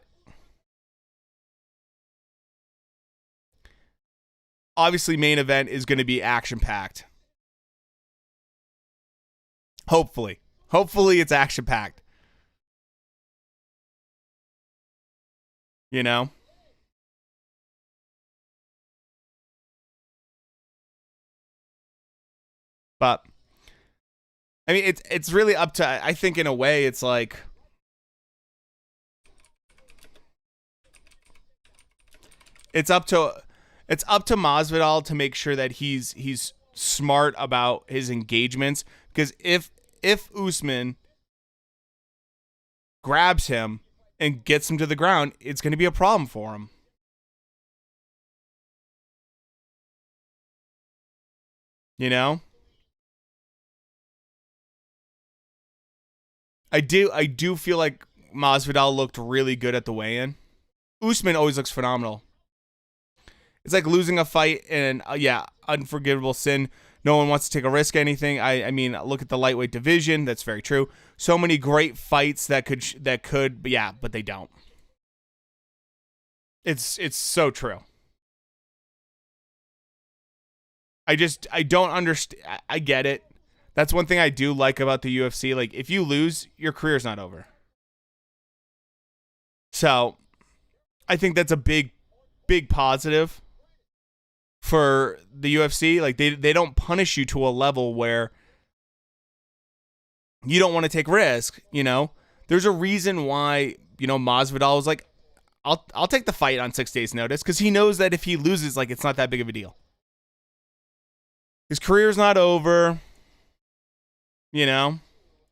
Obviously, main event is going to be action-packed. Hopefully it's action-packed. You know? But I mean, it's really up to, I think in a way it's like, it's up to Masvidal to make sure that he's smart about his engagements, because if USMAN grabs him and gets him to the ground, it's going to be a problem for him. You know? I do feel like Masvidal looked really good at the weigh-in. USMAN always looks phenomenal. It's like losing a fight in unforgivable sin. No one wants to take a risk, anything. I mean, look at the lightweight division. That's very true. So many great fights that could, but they don't. It's so true. I don't understand. I get it. That's one thing I do like about the UFC. Like, if you lose, your career's not over. So, I think that's a big positive for the UFC. Like, they don't punish you to a level where you don't want to take risk, you know? There's a reason why, Masvidal was like, I'll take the fight on 6 days notice, because he knows that if he loses, like, it's not that big of a deal. His career's not over. You know,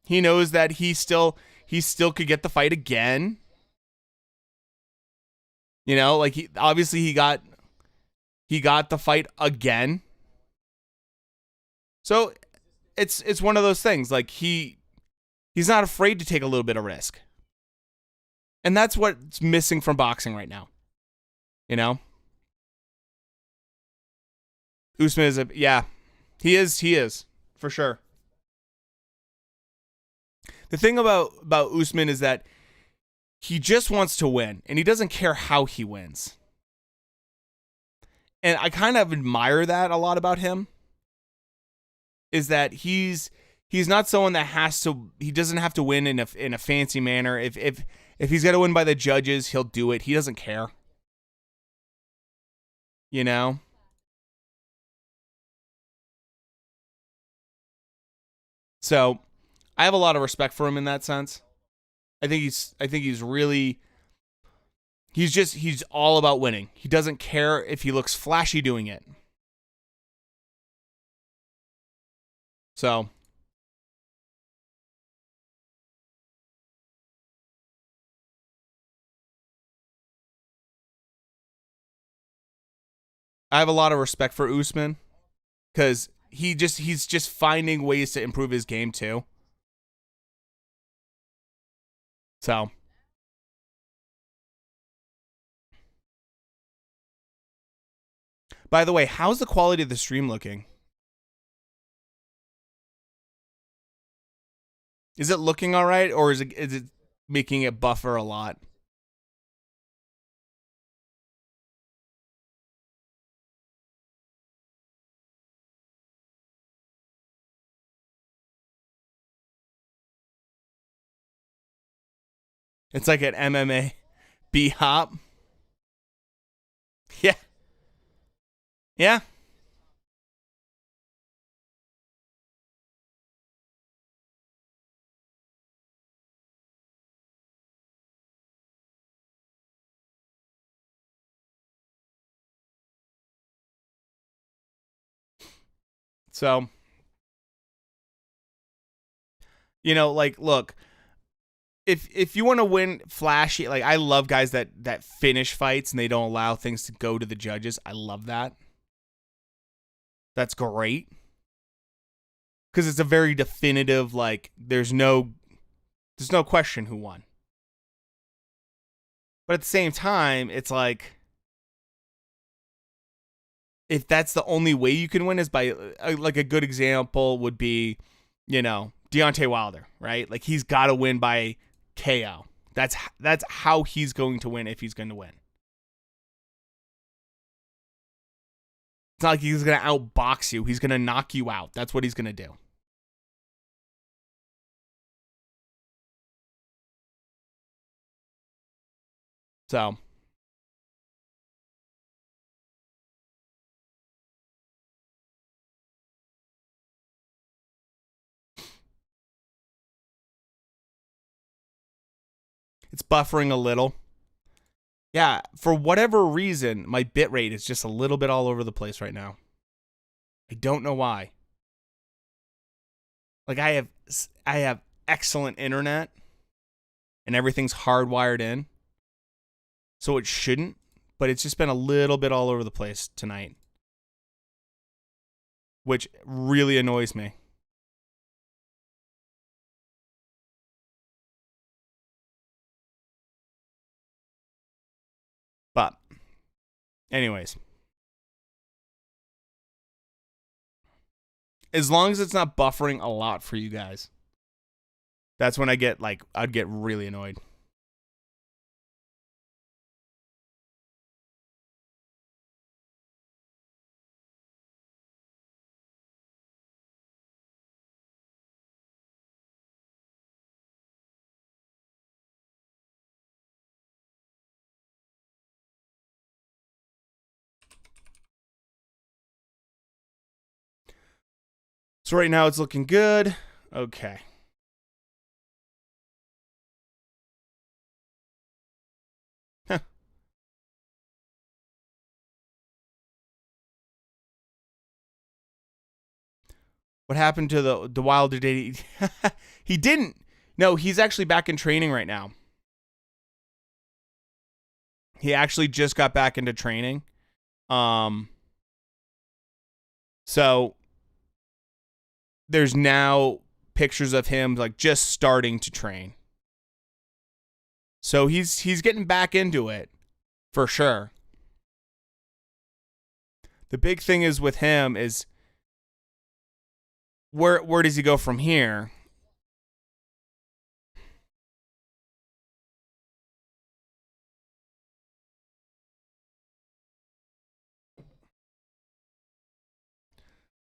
he knows that he still could get the fight again. You know, like, he got the fight again. So it's one of those things. Like, he's not afraid to take a little bit of risk. And that's what's missing from boxing right now. You know? Usman is he is, for sure. The thing about Usman is that he just wants to win, and he doesn't care how he wins. And I kind of admire that a lot about him, is that he's not someone that he doesn't have to win in a fancy manner. If he's got to win by the judges, he'll do it. He doesn't care. You know? So, I have a lot of respect for him in that sense. I think he's really, he's all about winning. He doesn't care if he looks flashy doing it. So, I have a lot of respect for Usman, because he's just finding ways to improve his game too. So, by the way, how's the quality of the stream looking? Is it looking all right, or is it making it buffer a lot? It's like an MMA B-hop. Yeah. Yeah. So, you know, like, look, if you want to win flashy, like, I love guys that finish fights and they don't allow things to go to the judges. I love that. That's great. Because it's a very definitive, like, there's no question who won. But at the same time, it's like, if that's the only way you can win is by, like, a good example would be, you know, Deontay Wilder, right? Like, he's got to win by KO. That's how he's going to win if he's going to win. It's not like he's going to outbox you. He's going to knock you out. That's what he's going to do. So, it's buffering a little. Yeah, for whatever reason, my bitrate is just a little bit all over the place right now. I don't know why. Like, I have excellent internet and everything's hardwired in. So it shouldn't, but it's just been a little bit all over the place tonight, which really annoys me. But anyways, as long as it's not buffering a lot for you guys, that's when I'd get really annoyed. So right now it's looking good. Okay. Huh. What happened to the Wilder date? He didn't. No, he's actually back in training right now. He actually just got back into training. So there's now pictures of him like just starting to train. So he's getting back into it for sure. The big thing is with him is where does he go from here?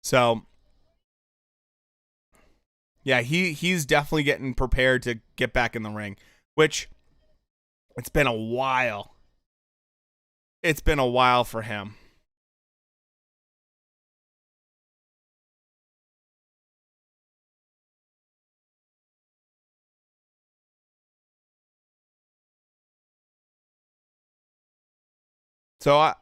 So yeah, he's definitely getting prepared to get back in the ring, which it's been a while. It's been a while for him. So